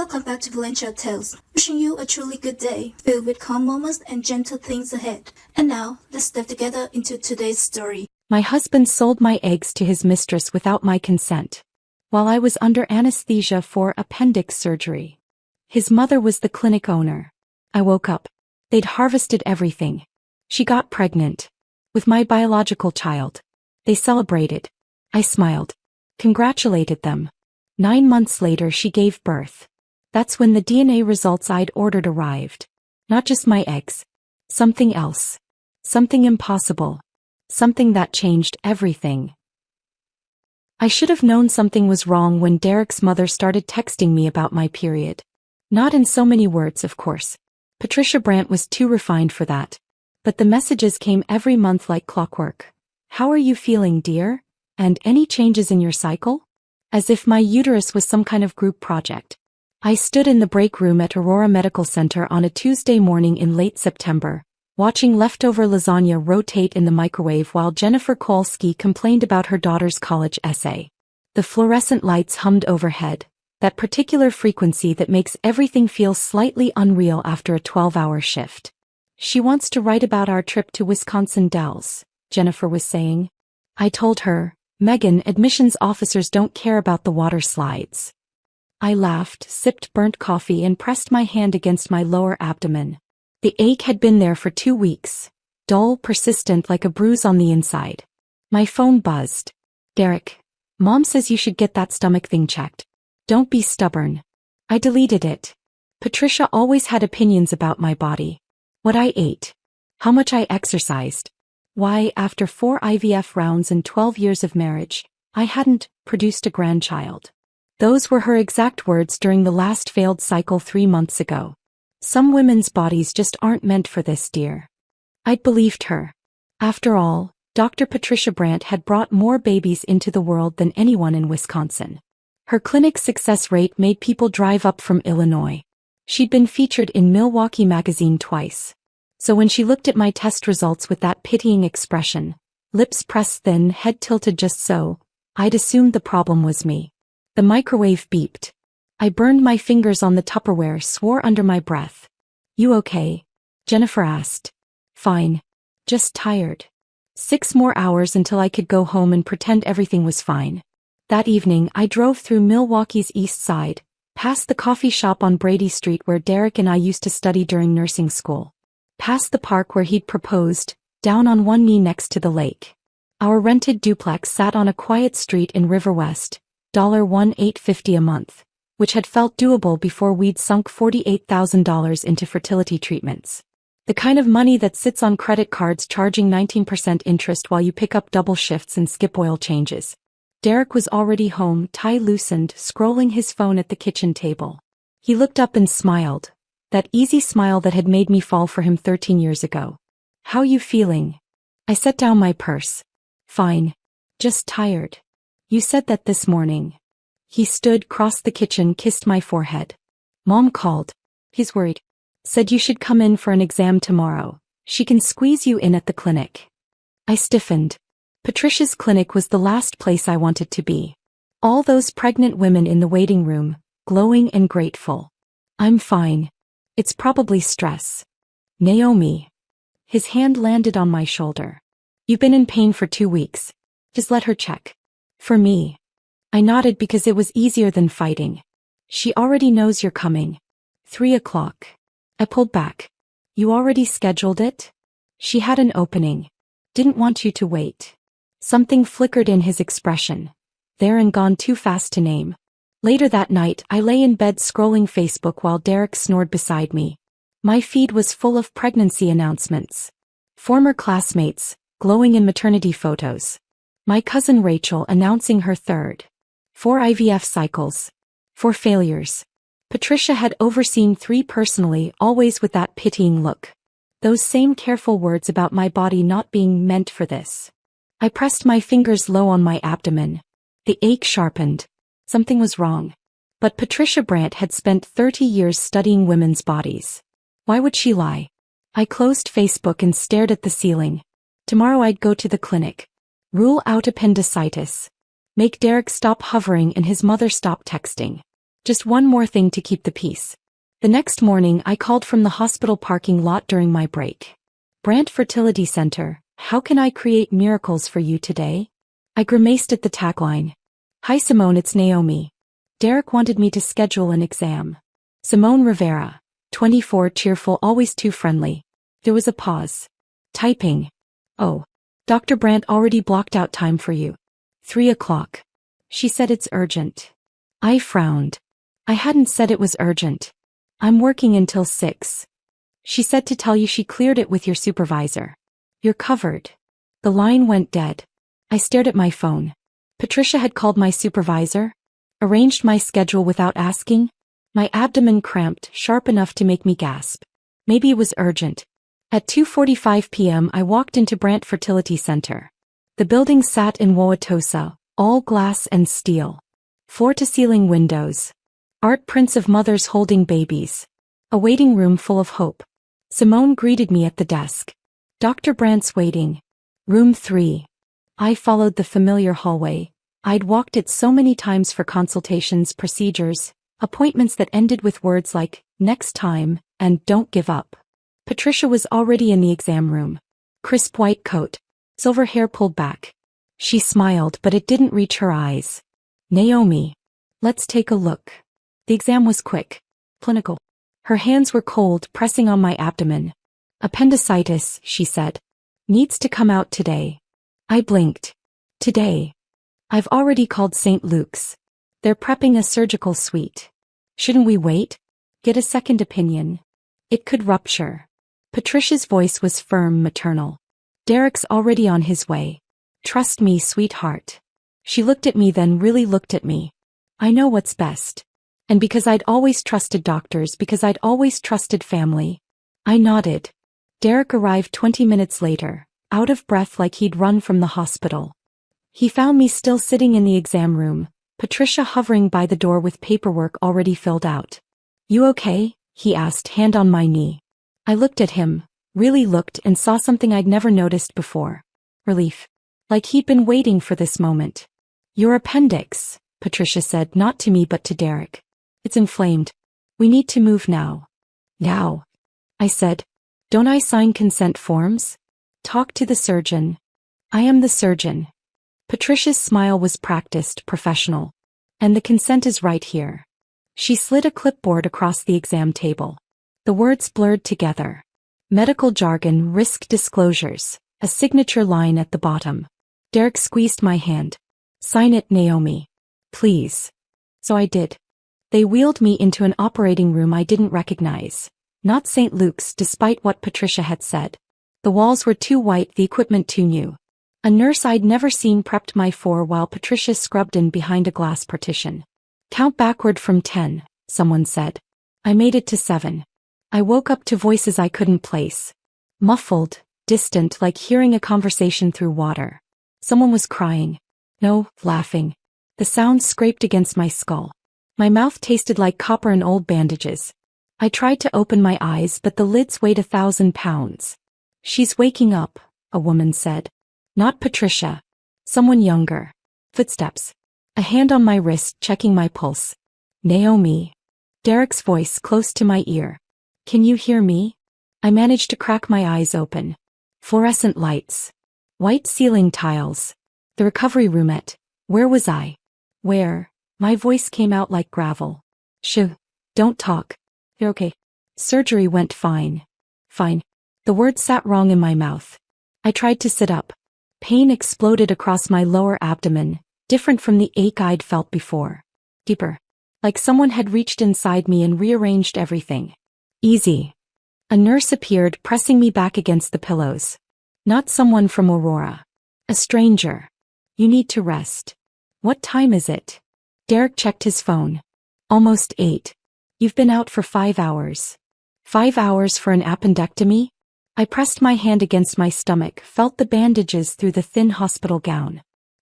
Welcome back to Velentra Tales, wishing you a truly good day, filled with calm moments and gentle things ahead. And now, let's dive together into today's story. My husband sold my eggs to his mistress without my consent, while I was under anesthesia for appendix surgery. His mother was the clinic owner. I woke up. They'd harvested everything. She got pregnant. With my biological child. They celebrated. I smiled. Congratulated them. 9 months later she gave birth. That's when the DNA results I'd ordered arrived. Not just my eggs. Something else. Something impossible. Something that changed everything. I should have known something was wrong when Derek's mother started texting me about my period. Not in so many words, of course. Patricia Brandt was too refined for that. But the messages came every month like clockwork. How are you feeling, dear? And any changes in your cycle? As if my uterus was some kind of group project. I stood in the break room at Aurora Medical Center on a Tuesday morning in late September, watching leftover lasagna rotate in the microwave while Jennifer Kolsky complained about her daughter's college essay. The fluorescent lights hummed overhead, that particular frequency that makes everything feel slightly unreal after a 12-hour shift. She wants to write about our trip to Wisconsin Dells, Jennifer was saying. I told her, Megan, admissions officers don't care about the water slides. I laughed, sipped burnt coffee and pressed my hand against my lower abdomen. The ache had been there for 2 weeks, dull, persistent like a bruise on the inside. My phone buzzed. Derek, Mom says you should get that stomach thing checked. Don't be stubborn. I deleted it. Patricia always had opinions about my body. What I ate. How much I exercised. Why, after 4 IVF rounds and 12 years of marriage, I hadn't produced a grandchild. Those were her exact words during the last failed cycle 3 months ago. Some women's bodies just aren't meant for this, dear. I'd believed her. After all, Dr. Patricia Brandt had brought more babies into the world than anyone in Wisconsin. Her clinic's success rate made people drive up from Illinois. She'd been featured in Milwaukee Magazine twice. So when she looked at my test results with that pitying expression, lips pressed thin, head tilted just so, I'd assumed the problem was me. The microwave beeped. I burned my fingers on the Tupperware, swore under my breath. You okay? Jennifer asked. Fine. Just tired. 6 more hours until I could go home and pretend everything was fine. That evening I drove through Milwaukee's East Side, past the coffee shop on Brady Street where Derek and I used to study during nursing school. Past the park where he'd proposed, down on one knee next to the lake. Our rented duplex sat on a quiet street in River West, $18.50 a month, which had felt doable before we'd sunk $48,000 into fertility treatments. The kind of money that sits on credit cards charging 19% interest while you pick up double shifts and skip oil changes. Derek was already home, tie loosened, scrolling his phone at the kitchen table. He looked up and smiled. That easy smile that had made me fall for him 13 years ago. How you feeling? I set down my purse. Fine. Just tired. You said that this morning. He stood, crossed the kitchen, kissed my forehead. Mom called. He's worried. Said you should come in for an exam tomorrow. She can squeeze you in at the clinic. I stiffened. Patricia's clinic was the last place I wanted to be. All those pregnant women in the waiting room, glowing and grateful. I'm fine. It's probably stress. Naomi. His hand landed on my shoulder. You've been in pain for 2 weeks. Just let her check. For me. I nodded because it was easier than fighting. She already knows you're coming. 3 o'clock. I pulled back. You already scheduled it? She had an opening. Didn't want you to wait. Something flickered in his expression. There and gone too fast to name. Later that night I lay in bed scrolling Facebook while Derek snored beside me. My feed was full of pregnancy announcements. Former classmates, glowing in maternity photos. My cousin Rachel announcing her 3rd. 4 IVF cycles. 4 failures. Patricia had overseen 3 personally, always with that pitying look. Those same careful words about my body not being meant for this. I pressed my fingers low on my abdomen. The ache sharpened. Something was wrong. But Patricia Brandt had spent 30 years studying women's bodies. Why would she lie? I closed Facebook and stared at the ceiling. Tomorrow I'd go to the clinic. Rule out appendicitis. Make Derek stop hovering and his mother stop texting. Just one more thing to keep the peace. The next morning I called from the hospital parking lot during my break. Brant Fertility Center, how can I create miracles for you today? I grimaced at the tagline. Hi Simone, it's Naomi. Derek wanted me to schedule an exam. Simone Rivera, 24, cheerful, always too friendly. There was a pause. Typing. Oh. Dr. Brant already blocked out time for you. 3 o'clock. She said it's urgent. I frowned. I hadn't said it was urgent. I'm working until 6. She said to tell you she cleared it with your supervisor. You're covered. The line went dead. I stared at my phone. Patricia had called my supervisor? Arranged my schedule without asking? My abdomen cramped, sharp enough to make me gasp. Maybe it was urgent. At 2:45 p.m. I walked into Brant Fertility Center. The building sat in Wauwatosa, all glass and steel. Floor-to-ceiling windows. Art prints of mothers holding babies. A waiting room full of hope. Simone greeted me at the desk. Dr. Brant's waiting. Room 3. I followed the familiar hallway. I'd walked it so many times for consultations, procedures, appointments that ended with words like, next time, and don't give up. Patricia was already in the exam room. Crisp white coat. Silver hair pulled back. She smiled, but it didn't reach her eyes. Naomi. Let's take a look. The exam was quick. Clinical. Her hands were cold, pressing on my abdomen. Appendicitis, she said. Needs to come out today. I blinked. Today. I've already called St. Luke's. They're prepping a surgical suite. Shouldn't we wait? Get a second opinion. It could rupture. Patricia's voice was firm, maternal. Derek's already on his way. Trust me, sweetheart. She looked at me, then really looked at me. I know what's best. And because I'd always trusted doctors, because I'd always trusted family. I nodded. Derek arrived 20 minutes later, out of breath like he'd run from the hospital. He found me still sitting in the exam room, Patricia hovering by the door with paperwork already filled out. You okay? He asked, hand on my knee. I looked at him, really looked, and saw something I'd never noticed before. Relief. Like he'd been waiting for this moment. Your appendix, Patricia said, not to me but to Derek. It's inflamed. We need to move now. Now. I said. Don't I sign consent forms? Talk to the surgeon. I am the surgeon. Patricia's smile was practiced, professional. And the consent is right here. She slid a clipboard across the exam table. The words blurred together. Medical jargon, risk disclosures, a signature line at the bottom. Derek squeezed my hand. Sign it, Naomi. Please. So I did. They wheeled me into an operating room I didn't recognize. Not St. Luke's, despite what Patricia had said. The walls were too white, the equipment too new. A nurse I'd never seen prepped my four while Patricia scrubbed in behind a glass partition. Count backward from 10, someone said. I made it to 7. I woke up to voices I couldn't place. Muffled, distant, like hearing a conversation through water. Someone was crying. No, laughing. The sound scraped against my skull. My mouth tasted like copper and old bandages. I tried to open my eyes, but the lids weighed 1,000 pounds. She's waking up, a woman said. Not Patricia. Someone younger. Footsteps. A hand on my wrist, checking my pulse. Naomi. Derek's voice close to my ear. Can you hear me? I managed to crack my eyes open. Fluorescent lights. White ceiling tiles. The recovery roomette. Where was I? Where? My voice came out like gravel. Shh. Don't talk. You're okay. Surgery went fine. Fine. The word sat wrong in my mouth. I tried to sit up. Pain exploded across my lower abdomen, different from the ache I'd felt before. Deeper. Like someone had reached inside me and rearranged everything. Easy. A nurse appeared, pressing me back against the pillows. Not someone from Aurora. A stranger. You need to rest. What time is it? Derek checked his phone. Almost 8. You've been out for 5 hours. 5 hours for an appendectomy? I pressed my hand against my stomach, felt the bandages through the thin hospital gown.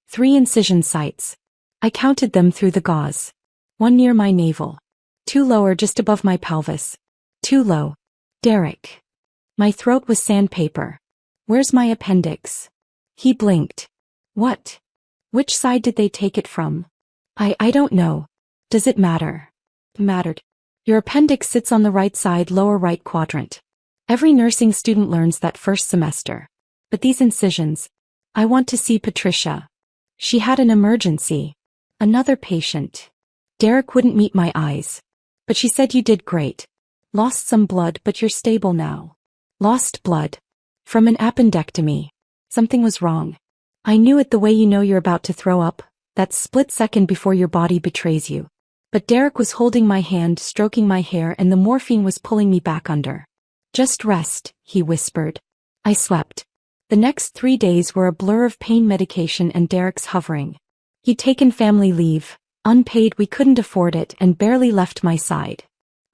3 incision sites. I counted them through the gauze. 1 near my navel. 2 lower just above my pelvis. 2 low. Derek. My throat was sandpaper. Where's my appendix? He blinked. What? Which side did they take it from? I don't know. Does it matter? mattered. Your appendix sits on the right side, lower right quadrant. Every nursing student learns that first semester. But these incisions. I want to see Patricia. She had an emergency. Another patient. Derek wouldn't meet my eyes. But she said you did great. Lost some blood, but you're stable now. Lost blood. From an appendectomy. Something was wrong. I knew it the way you know you're about to throw up, that split second before your body betrays you. But Derek was holding my hand, stroking my hair, and the morphine was pulling me back under. Just rest, he whispered. I slept. The next 3 days were a blur of pain medication and Derek's hovering. He'd taken family leave, unpaid, we couldn't afford it, and barely left my side.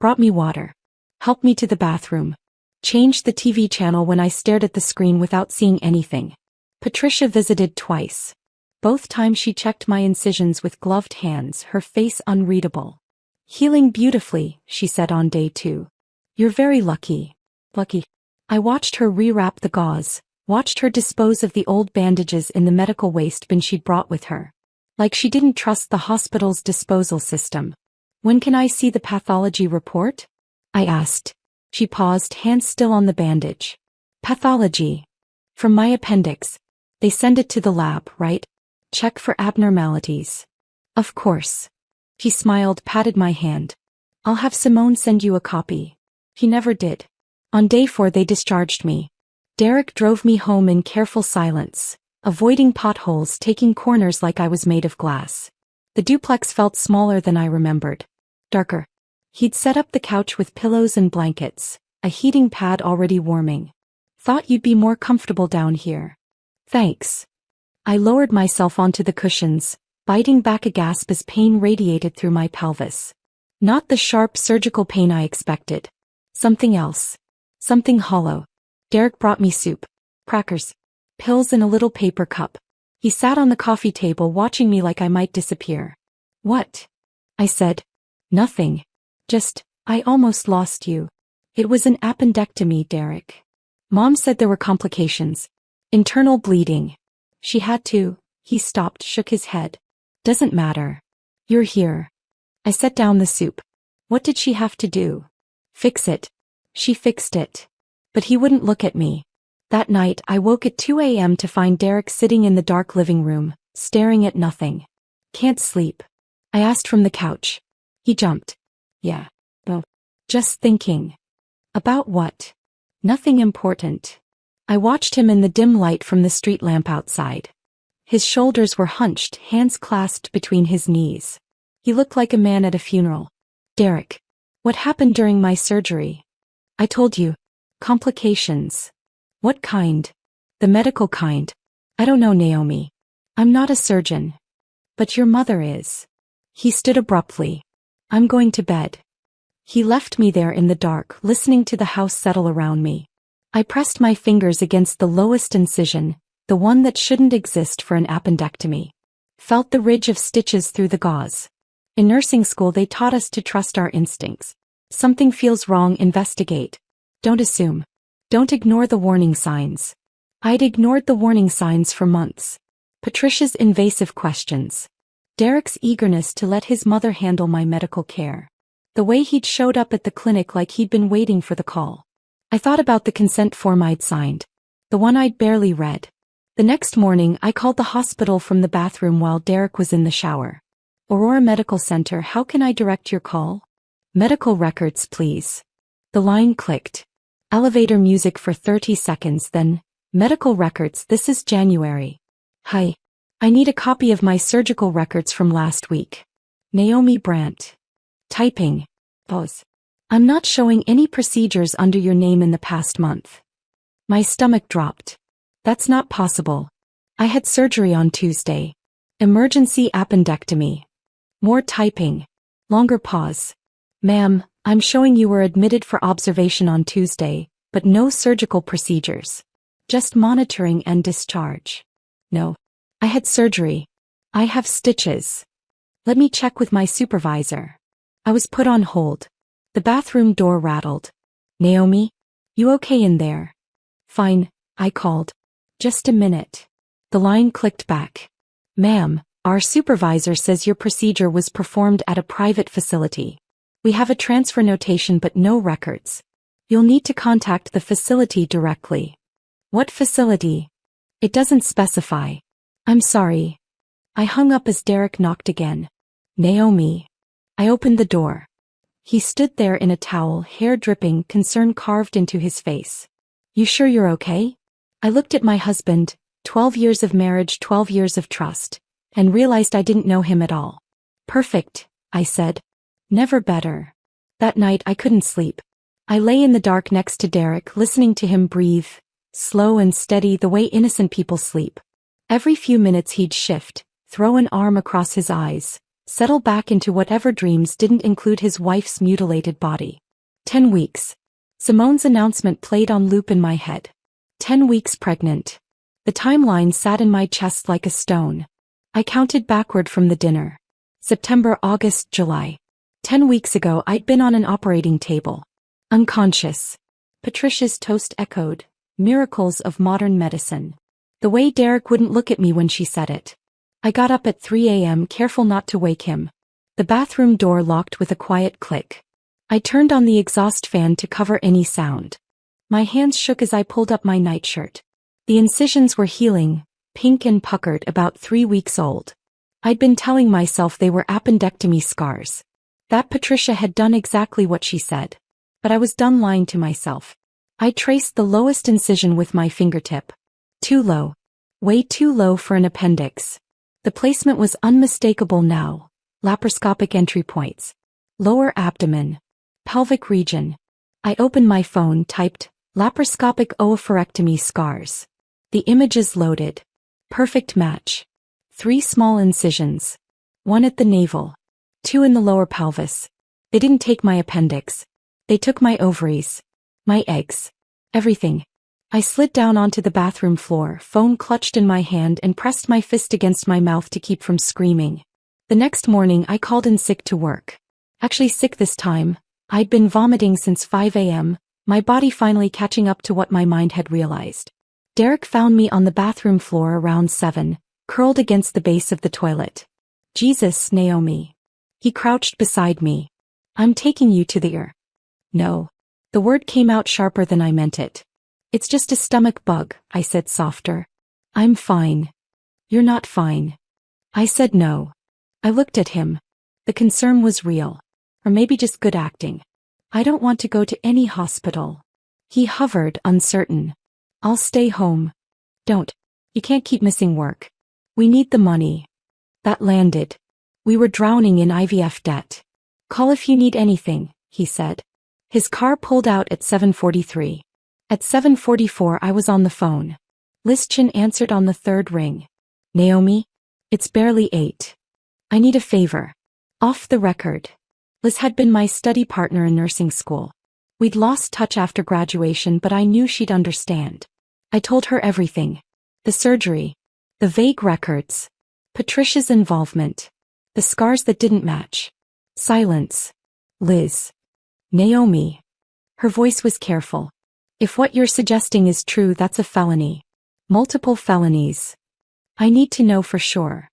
Brought me water. Helped me to the bathroom. Changed the TV channel when I stared at the screen without seeing anything. Patricia visited twice. Both times she checked my incisions with gloved hands, her face unreadable. Healing beautifully, she said on day 2. You're very lucky. Lucky. I watched her rewrap the gauze, watched her dispose of the old bandages in the medical waste bin she'd brought with her. Like she didn't trust the hospital's disposal system. When can I see the pathology report? I asked. She paused, hands still on the bandage. Pathology. From my appendix. They send it to the lab, right? Check for abnormalities. Of course. She smiled, patted my hand. I'll have Simone send you a copy. He never did. On day 4 they discharged me. Derek drove me home in careful silence, avoiding potholes, taking corners like I was made of glass. The duplex felt smaller than I remembered. Darker. He'd set up the couch with pillows and blankets, a heating pad already warming. Thought you'd be more comfortable down here. Thanks. I lowered myself onto the cushions, biting back a gasp as pain radiated through my pelvis. Not the sharp surgical pain I expected. Something else. Something hollow. Derek brought me soup, crackers, pills in a little paper cup. He sat on the coffee table watching me like I might disappear. What? I said. Nothing. Just, I almost lost you. It was an appendectomy, Derek. Mom said there were complications. Internal bleeding. She had to. He stopped, shook his head. Doesn't matter. You're here. I set down the soup. What did she have to do? Fix it. She fixed it. But he wouldn't look at me. That night I woke at 2 a.m. to find Derek sitting in the dark living room, staring at nothing. Can't sleep. I asked from the couch. He jumped. Yeah. Oh. Just thinking. About what? Nothing important. I watched him in the dim light from the street lamp outside. His shoulders were hunched, hands clasped between his knees. He looked like a man at a funeral. Derek. What happened during my surgery? I told you. Complications. What kind? The medical kind. I don't know, Naomi. I'm not a surgeon. But your mother is. He stood abruptly. I'm going to bed. He left me there in the dark, listening to the house settle around me. I pressed my fingers against the lowest incision, the one that shouldn't exist for an appendectomy. Felt the ridge of stitches through the gauze. In nursing school they taught us to trust our instincts. Something feels wrong, investigate. Don't assume. Don't ignore the warning signs. I'd ignored the warning signs for months. Patricia's invasive questions. Derek's eagerness to let his mother handle my medical care. The way he'd showed up at the clinic like he'd been waiting for the call. I thought about the consent form I'd signed. The one I'd barely read. The next morning I called the hospital from the bathroom while Derek was in the shower. Aurora Medical Center, how can I direct your call? Medical records, please. The line clicked. Elevator music for 30 seconds, then, medical records, this is January. Hi. I need a copy of my surgical records from last week. Naomi Brandt. Typing. Pause. I'm not showing any procedures under your name in the past month. My stomach dropped. That's not possible. I had surgery on Tuesday. Emergency appendectomy. More typing. Longer pause. Ma'am, I'm showing you were admitted for observation on Tuesday, but no surgical procedures. Just monitoring and discharge. No. I had surgery. I have stitches. Let me check with my supervisor. I was put on hold. The bathroom door rattled. Naomi? You okay in there? Fine, I called. Just a minute. The line clicked back. Ma'am, our supervisor says your procedure was performed at a private facility. We have a transfer notation but no records. You'll need to contact the facility directly. What facility? It doesn't specify. I'm sorry. I hung up as Derek knocked again. Naomi. I opened the door. He stood there in a towel, hair dripping, concern carved into his face. You sure you're okay? I looked at my husband, 12 years of marriage, 12 years of trust, and realized I didn't know him at all. Perfect, I said. Never better. That night I couldn't sleep. I lay in the dark next to Derek, listening to him breathe, slow and steady the way innocent people sleep. Every few minutes he'd shift, throw an arm across his eyes, settle back into whatever dreams didn't include his wife's mutilated body. 10 weeks. Simone's announcement played on loop in my head. 10 weeks pregnant. The timeline sat in my chest like a stone. I counted backward from the dinner. September, August, July. 10 weeks ago I'd been on an operating table. Unconscious. Patricia's toast echoed. Miracles of modern medicine. The way Derek wouldn't look at me when she said it. I got up at 3 a.m., careful not to wake him. The bathroom door locked with a quiet click. I turned on the exhaust fan to cover any sound. My hands shook as I pulled up my nightshirt. The incisions were healing, pink and puckered, about 3 weeks old. I'd been telling myself they were appendectomy scars. That Patricia had done exactly what she said. But I was done lying to myself. I traced the lowest incision with my fingertip. Too low. Way too low for an appendix. The placement was unmistakable now. Laparoscopic entry points. Lower abdomen. Pelvic region. I opened my phone, typed, laparoscopic oophorectomy scars. The images loaded. Perfect match. 3 small incisions. 1 at the navel. 2 in the lower pelvis. They didn't take my appendix. They took my ovaries. My eggs. Everything. I slid down onto the bathroom floor, phone clutched in my hand, and pressed my fist against my mouth to keep from screaming. The next morning I called in sick to work. Actually sick this time. I'd been vomiting since 5 a.m., my body finally catching up to what my mind had realized. Derek found me on the bathroom floor around 7, curled against the base of the toilet. Jesus, Naomi. He crouched beside me. I'm taking you to the ER. No. The word came out sharper than I meant it. It's just a stomach bug, I said softer. I'm fine. You're not fine. I said no. I looked at him. The concern was real. Or maybe just good acting. I don't want to go to any hospital. He hovered, uncertain. I'll stay home. Don't. You can't keep missing work. We need the money. That landed. We were drowning in IVF debt. Call if you need anything, he said. His car pulled out at 7:43. At 7:44 I was on the phone. Liz Chin answered on the 3rd ring. Naomi? It's barely 8. I need a favor. Off the record. Liz had been my study partner in nursing school. We'd lost touch after graduation, but I knew she'd understand. I told her everything. The surgery. The vague records. Patricia's involvement. The scars that didn't match. Silence. Liz. Naomi. Her voice was careful. If what you're suggesting is true, that's a felony. Multiple felonies. I need to know for sure.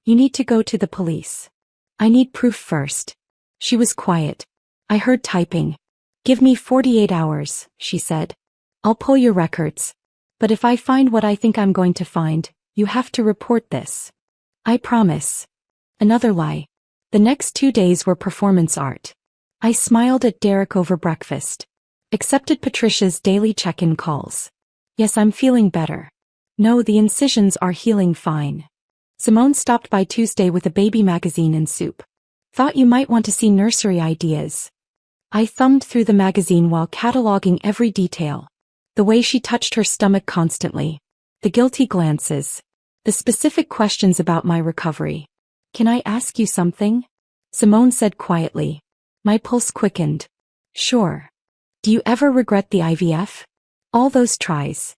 You need to go to the police. I need proof first. She was quiet. I heard typing. Give me 48 hours, she said. I'll pull your records. But if I find what I think I'm going to find, you have to report this. I promise. Another lie. The next 2 days were performance art. I smiled at Derek over breakfast. Accepted Patricia's daily check-in calls. Yes, I'm feeling better. No, the incisions are healing fine. Simone stopped by Tuesday with a baby magazine and soup. Thought you might want to see nursery ideas. I thumbed through the magazine while cataloging every detail. The way she touched her stomach constantly. The guilty glances. The specific questions about my recovery. Can I ask you something? Simone said quietly. My pulse quickened. Sure. Do you ever regret the IVF? All those tries.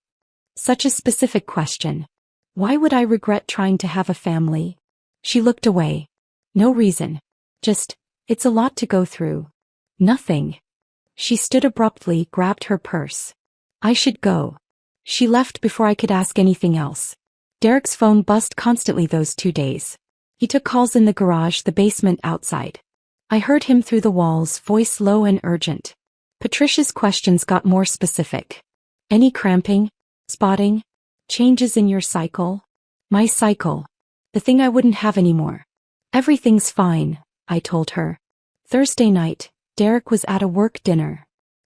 Such a specific question. Why would I regret trying to have a family? She looked away. No reason. Just, it's a lot to go through. Nothing. She stood abruptly, grabbed her purse. I should go. She left before I could ask anything else. Derek's phone buzzed constantly those 2 days. He took calls in the garage, the basement, outside. I heard him through the walls, voice low and urgent. Patricia's questions got more specific. Any cramping? Spotting? Changes in your cycle? My cycle. The thing I wouldn't have anymore. Everything's fine, I told her. Thursday night, Derek was at a work dinner.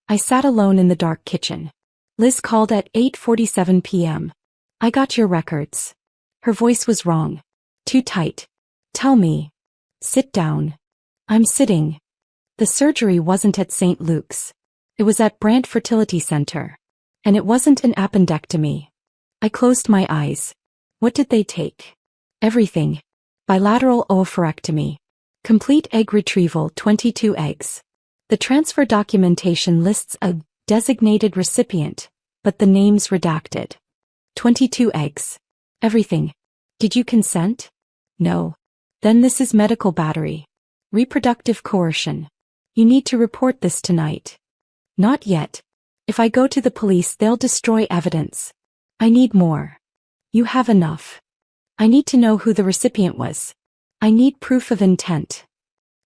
I sat alone in the dark kitchen. Liz called at 8:47 p.m. I got your records. Her voice was wrong. Too tight. Tell me. Sit down. I'm sitting. The surgery wasn't at St. Luke's. It was at Brant Fertility Center. And it wasn't an appendectomy. I closed my eyes. What did they take? Everything. Bilateral oophorectomy. Complete egg retrieval, 22 eggs. The transfer documentation lists a designated recipient, but the name's redacted. 22 eggs. Everything. Did you consent? No. Then this is medical battery. Reproductive coercion. You need to report this tonight. Not yet. If I go to the police, they'll destroy evidence. I need more. You have enough. I need to know who the recipient was. I need proof of intent.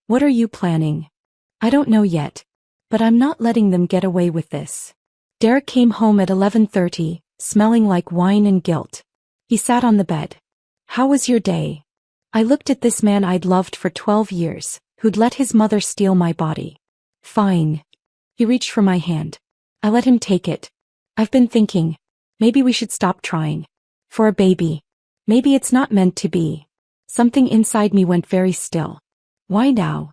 What are you planning? I don't know yet, but I'm not letting them get away with this. Derek came home at 11:30, smelling like wine and guilt. He sat on the bed. How was your day? I looked at this man I'd loved for 12 years, who'd let his mother steal my body. Fine. He reached for my hand. I let him take it. I've been thinking, maybe we should stop trying. For a baby. Maybe it's not meant to be. Something inside me went very still. Why now?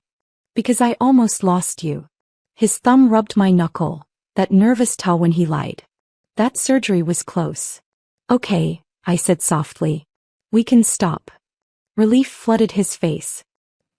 Because I almost lost you. His thumb rubbed my knuckle, that nervous tell when he lied. That surgery was close. Okay, I said softly. We can stop. Relief flooded his face.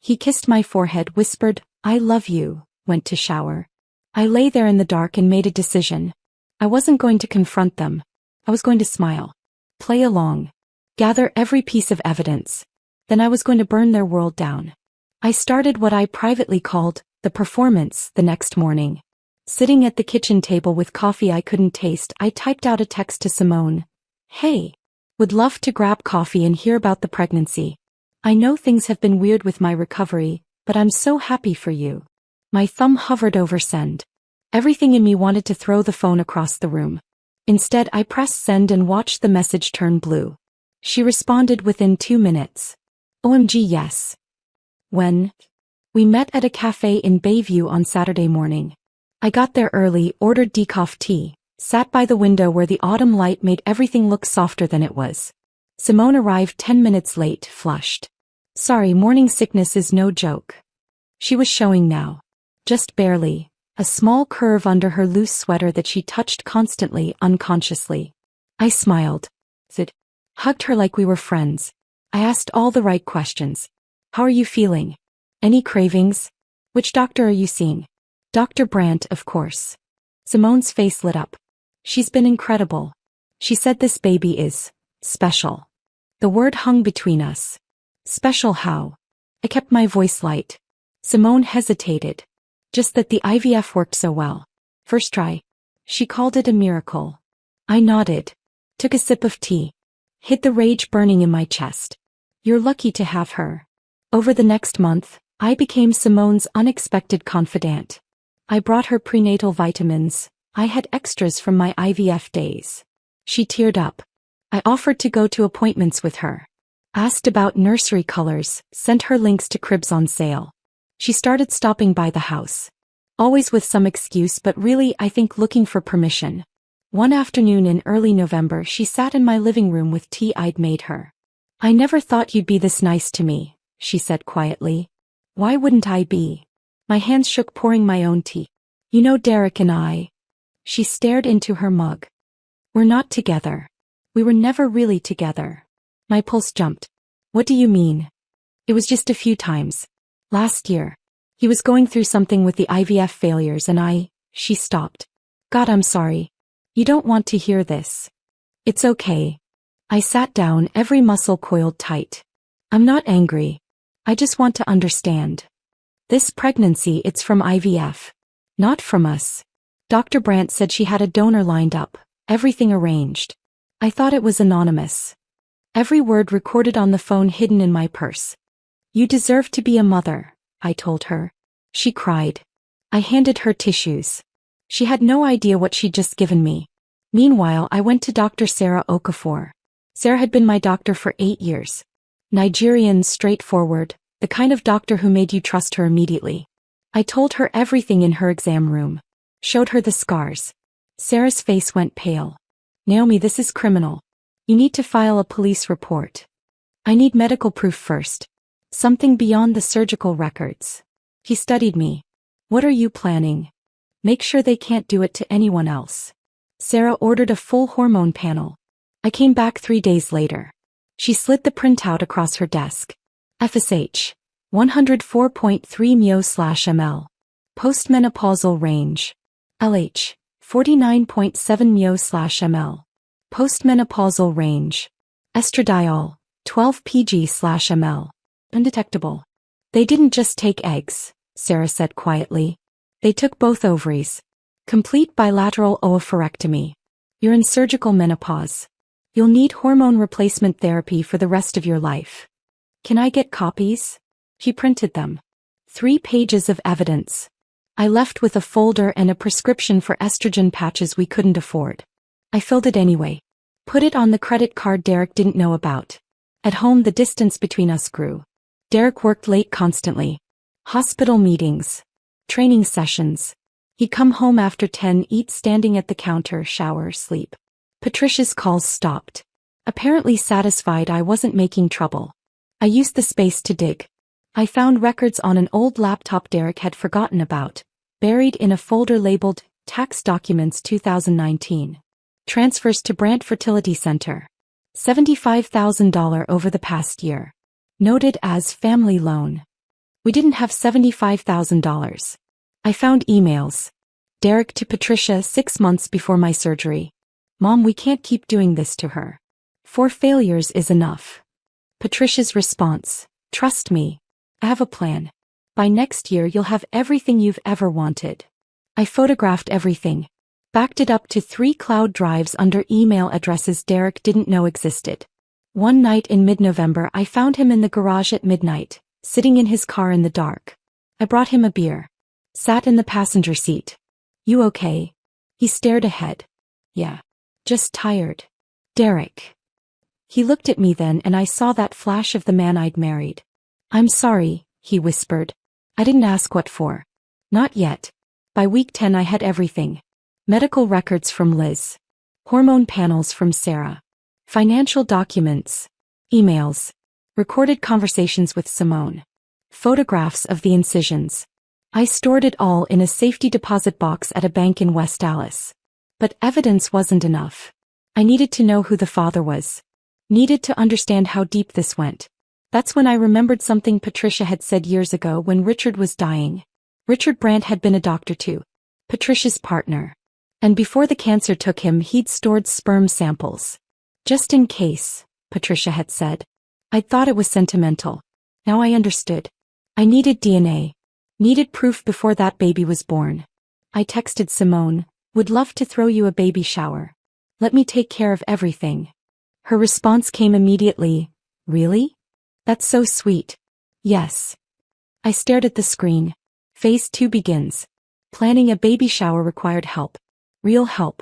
He kissed my forehead, whispered, I love you, went to shower. I lay there in the dark and made a decision. I wasn't going to confront them. I was going to smile. Play along. Gather every piece of evidence. Then I was going to burn their world down. I started what I privately called the performance the next morning. Sitting at the kitchen table with coffee I couldn't taste, I typed out a text to Simone. Hey. Would love to grab coffee and hear about the pregnancy. I know things have been weird with my recovery, but I'm so happy for you. My thumb hovered over send. Everything in me wanted to throw the phone across the room. Instead, I pressed send and watched the message turn blue. She responded within 2 minutes. OMG, yes. When? We met at a cafe in Bayview on Saturday morning. I got there early, ordered decaf tea, sat by the window where the autumn light made everything look softer than it was. Simone arrived 10 minutes late, flushed. Sorry, morning sickness is no joke. She was showing now. Just barely. A small curve under her loose sweater that she touched constantly, unconsciously. I smiled. Hugged her like we were friends. I asked all the right questions. How are you feeling? Any cravings? Which doctor are you seeing? Dr. Brant, of course. Simone's face lit up. She's been incredible. She said this baby is special. The word hung between us. Special how? I kept my voice light. Simone hesitated. Just that the IVF worked so well. First try. She called it a miracle. I nodded. Took a sip of tea. Hid the rage burning in my chest. You're lucky to have her. Over the next month, I became Simone's unexpected confidant. I brought her prenatal vitamins. I had extras from my IVF days. She teared up. I offered to go to appointments with her. Asked about nursery colors, sent her links to cribs on sale. She started stopping by the house. Always with some excuse, but really I think looking for permission. One afternoon in early November she sat in my living room with tea I'd made her. I never thought you'd be this nice to me, she said quietly. Why wouldn't I be? My hands shook pouring my own tea. You know Derek and I. She stared into her mug. We're not together. We were never really together. My pulse jumped. What do you mean? It was just a few times. Last year. He was going through something with the IVF failures and she stopped. God, I'm sorry. You don't want to hear this. It's okay. I sat down, every muscle coiled tight. I'm not angry. I just want to understand. This pregnancy, it's from IVF. Not from us. Dr. Brant said she had a donor lined up, everything arranged. I thought it was anonymous. Every word recorded on the phone hidden in my purse. You deserve to be a mother, I told her. She cried. I handed her tissues. She had no idea what she'd just given me. Meanwhile, I went to Dr. Sarah Okafor. Sarah had been my doctor for 8 years. Nigerian, straightforward, the kind of doctor who made you trust her immediately. I told her everything in her exam room. Showed her the scars. Sarah's face went pale. Naomi, this is criminal. You need to file a police report. I need medical proof first. Something beyond the surgical records. He studied me. What are you planning? Make sure they can't do it to anyone else. Sarah ordered a full hormone panel. I came back 3 days later. She slid the printout across her desk. FSH. 104.3 myo/ml. Postmenopausal range. LH. 49.7 myo/ml. Postmenopausal range. Estradiol. 12 pg/ml. Undetectable. They didn't just take eggs, Sarah said quietly. They took both ovaries. Complete bilateral oophorectomy. You're in surgical menopause. You'll need hormone replacement therapy for the rest of your life. Can I get copies? She printed them. 3 pages of evidence. I left with a folder and a prescription for estrogen patches we couldn't afford. I filled it anyway. Put it on the credit card Derek didn't know about. At home, the distance between us grew. Derek worked late constantly. Hospital meetings. Training sessions. He'd come home after 10, eat standing at the counter, shower, sleep. Patricia's calls stopped. Apparently satisfied I wasn't making trouble. I used the space to dig. I found records on an old laptop Derek had forgotten about, buried in a folder labeled Tax Documents 2019. Transfers to Brant Fertility Center. $75,000 over the past year. Noted as family loan. We didn't have $75,000. I found emails. Derek to Patricia 6 months before my surgery. Mom, we can't keep doing this to her. 4 failures is enough. Patricia's response. Trust me. I have a plan. By next year you'll have everything you've ever wanted. I photographed everything. Backed it up to 3 cloud drives under email addresses Derek didn't know existed. One night in mid-November I found him in the garage at midnight, sitting in his car in the dark. I brought him a beer. Sat in the passenger seat. You okay? He stared ahead. Yeah. Just tired. Derek. He looked at me then and I saw that flash of the man I'd married. I'm sorry, he whispered. I didn't ask what for. Not yet. By week 10 I had everything. Medical records from Liz. Hormone panels from Sarah. Financial documents. Emails. Recorded conversations with Simone. Photographs of the incisions. I stored it all in a safety deposit box at a bank in West Dallas. But evidence wasn't enough. I needed to know who the father was. Needed to understand how deep this went. That's when I remembered something Patricia had said years ago when Richard was dying. Richard Brandt had been a doctor too. Patricia's partner. And before the cancer took him, he'd stored sperm samples. Just in case, Patricia had said. I'd thought it was sentimental. Now I understood. I needed DNA. Needed proof before that baby was born. I texted Simone, would love to throw you a baby shower. Let me take care of everything. Her response came immediately, really? That's so sweet. Yes. I stared at the screen. Phase 2 begins. Planning a baby shower required help. Real help.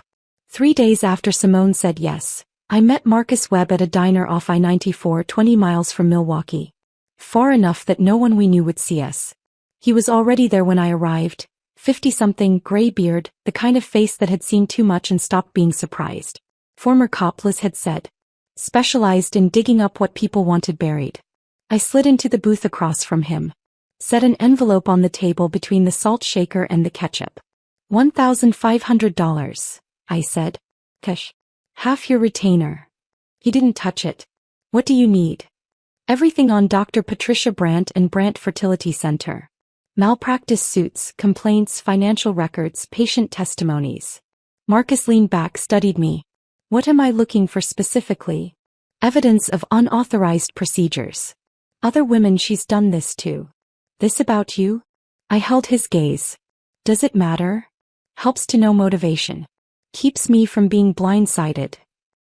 3 days after Simone said yes, I met Marcus Webb at a diner off I-94 20 miles from Milwaukee. Far enough that no one we knew would see us. He was already there when I arrived, 50-something, gray beard, the kind of face that had seen too much and stopped being surprised. Former cop, Liz had said. Specialized in digging up what people wanted buried. I slid into the booth across from him. Set an envelope on the table between the salt shaker and the ketchup. $1,500, I said. Cash. Half your retainer. He didn't touch it. What do you need? Everything on Dr. Patricia Brandt and Brandt Fertility Center. Malpractice suits, complaints, financial records, patient testimonies. Marcus leaned back, studied me. What am I looking for specifically? Evidence of unauthorized procedures. Other women she's done this to. This about you? I held his gaze. Does it matter? Helps to know motivation. Keeps me from being blindsided.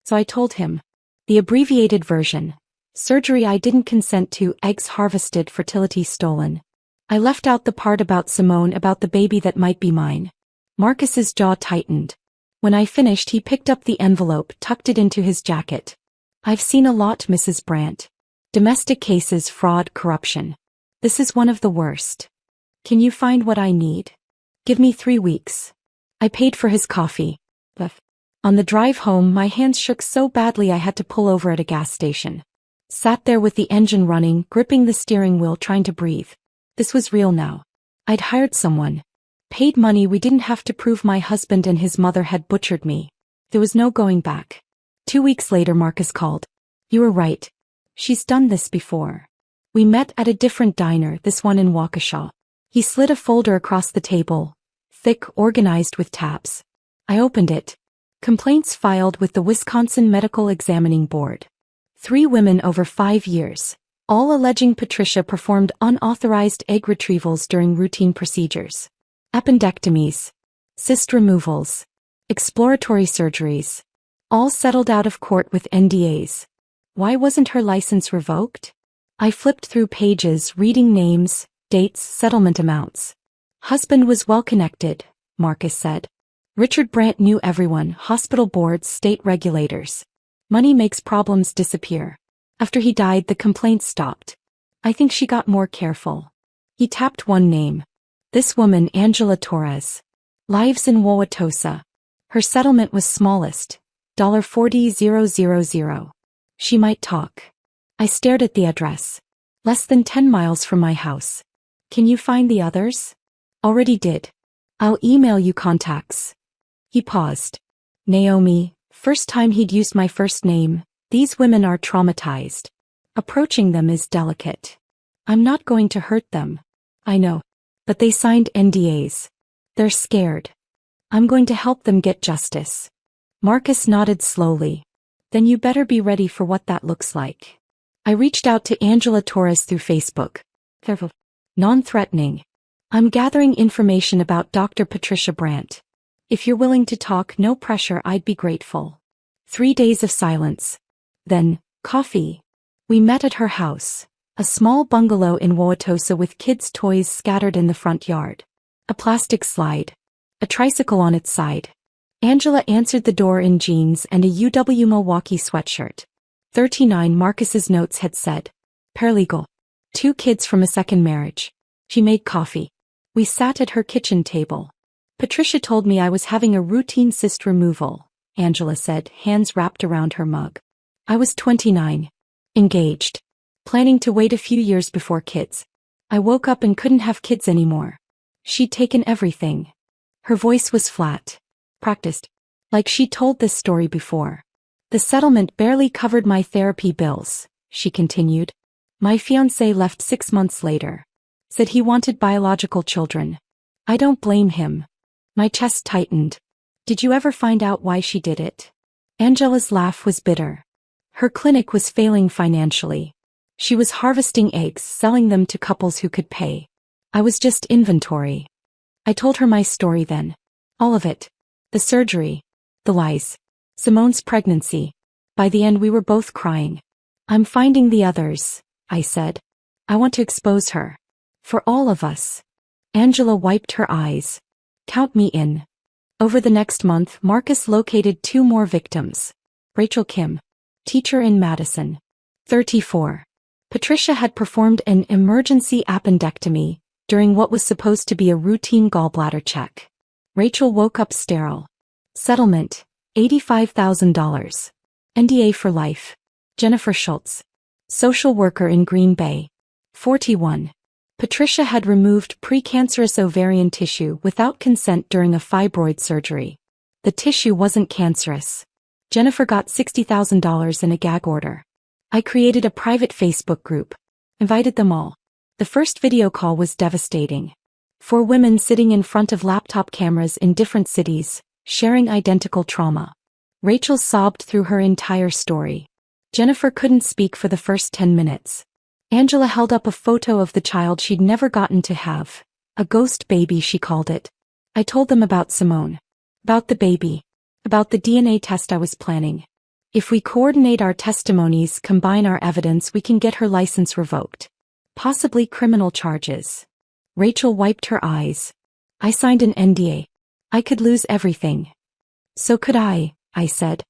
So I told him. The abbreviated version. Surgery I didn't consent to, eggs harvested, fertility stolen. I left out the part about Simone about the baby that might be mine. Marcus's jaw tightened. When I finished, he picked up the envelope, tucked it into his jacket. I've seen a lot, Mrs. Brandt. Domestic cases, fraud, corruption. This is one of the worst. Can you find what I need? Give me 3 weeks. I paid for his coffee. On the drive home, my hands shook so badly I had to pull over at a gas station. Sat there with the engine running, gripping the steering wheel, trying to breathe. This was real now. I'd hired someone. Paid money. We didn't have to prove my husband and his mother had butchered me. There was no going back. 2 weeks later, Marcus called. You were right. She's done this before. We met at a different diner, this one in Waukesha. He slid a folder across the table, thick, organized with tabs. I opened it. Complaints filed with the Wisconsin Medical Examining Board. 3 women over 5 years, all alleging Patricia performed unauthorized egg retrievals during routine procedures. Appendectomies, cyst removals, exploratory surgeries, all settled out of court with NDAs. Why wasn't her license revoked? I flipped through pages, reading names, dates, settlement amounts. Husband was well connected, Marcus said. Richard Brandt knew everyone, hospital boards, state regulators. Money makes problems disappear. After he died, the complaints stopped. I think she got more careful. He tapped one name. This woman, Angela Torres. Lives in Wauwatosa. Her settlement was smallest, $40,000. She might talk. I stared at the address. Less than 10 miles from my house. Can you find the others? Already did. I'll email you contacts. He paused. Naomi, first time he'd used my first name. These women are traumatized. Approaching them is delicate. I'm not going to hurt them. I know. But they signed NDAs. They're scared. I'm going to help them get justice. Marcus nodded slowly. Then you better be ready for what that looks like. I reached out to Angela Torres through Facebook. Non-threatening. I'm gathering information about Dr. Patricia Brandt. If you're willing to talk, no pressure, I'd be grateful. 3 days of silence. Then, coffee. We met at her house. A small bungalow in Wauwatosa with kids' toys scattered in the front yard. A plastic slide. A tricycle on its side. Angela answered the door in jeans and a UW Milwaukee sweatshirt. 39 Marcus's notes had said. Paralegal. 2 kids from a second marriage. She made coffee. We sat at her kitchen table. Patricia told me I was having a routine cyst removal, Angela said, hands wrapped around her mug. I was 29. Engaged. Planning to wait a few years before kids. I woke up and couldn't have kids anymore. She'd taken everything. Her voice was flat. Practiced. Like she'd told this story before. The settlement barely covered my therapy bills, she continued. My fiancé left 6 months later. Said he wanted biological children. I don't blame him. My chest tightened. Did you ever find out why she did it? Angela's laugh was bitter. Her clinic was failing financially. She was harvesting eggs, selling them to couples who could pay. I was just inventory. I told her my story then. All of it. The surgery. The lies. Simone's pregnancy. By the end we were both crying. I'm finding the others, I said. I want to expose her. For all of us. Angela wiped her eyes. Count me in. Over the next month, Marcus located 2 more victims. Rachel Kim. Teacher in Madison. 34. Patricia had performed an emergency appendectomy during what was supposed to be a routine gallbladder check. Rachel woke up sterile. Settlement, $85,000. NDA for life. Jennifer Schultz. Social worker in Green Bay. 41. Patricia had removed precancerous ovarian tissue without consent during a fibroid surgery. The tissue wasn't cancerous. Jennifer got $60,000 in a gag order. I created a private Facebook group. Invited them all. The first video call was devastating. 4 women sitting in front of laptop cameras in different cities, sharing identical trauma. Rachel sobbed through her entire story. Jennifer couldn't speak for the first 10 minutes. Angela held up a photo of the child she'd never gotten to have. A ghost baby, she called it. I told them about Simone. About the baby. About the DNA test I was planning. If we coordinate our testimonies, combine our evidence, we can get her license revoked. Possibly criminal charges. Rachel wiped her eyes. I signed an NDA. I could lose everything. So could I said.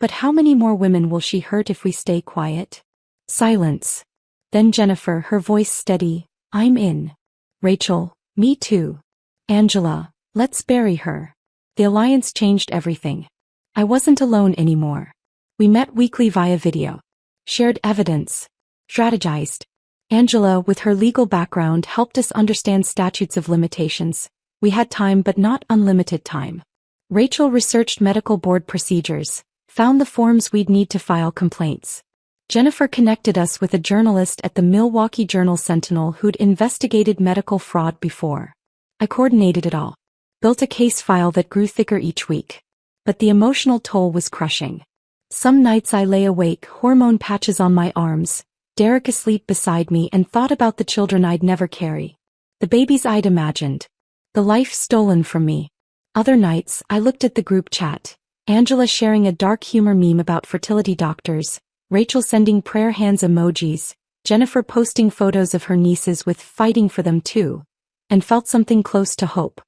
But how many more women will she hurt if we stay quiet? Silence. Then Jennifer, her voice steady, I'm in. Rachel, me too. Angela, let's bury her. The alliance changed everything. I wasn't alone anymore. We met weekly via video. Shared evidence. Strategized. Angela, with her legal background, helped us understand statutes of limitations. We had time but not unlimited time. Rachel researched medical board procedures, found the forms we'd need to file complaints. Jennifer connected us with a journalist at the Milwaukee Journal-Sentinel who'd investigated medical fraud before. I coordinated it all. Built a case file that grew thicker each week. But the emotional toll was crushing. Some nights I lay awake, hormone patches on my arms, Derek asleep beside me, and thought about the children I'd never carry. The babies I'd imagined. The life stolen from me. Other nights, I looked at the group chat. Angela sharing a dark humor meme about fertility doctors, Rachel sending prayer hands emojis, Jennifer posting photos of her nieces with fighting for them too, and felt something close to hope.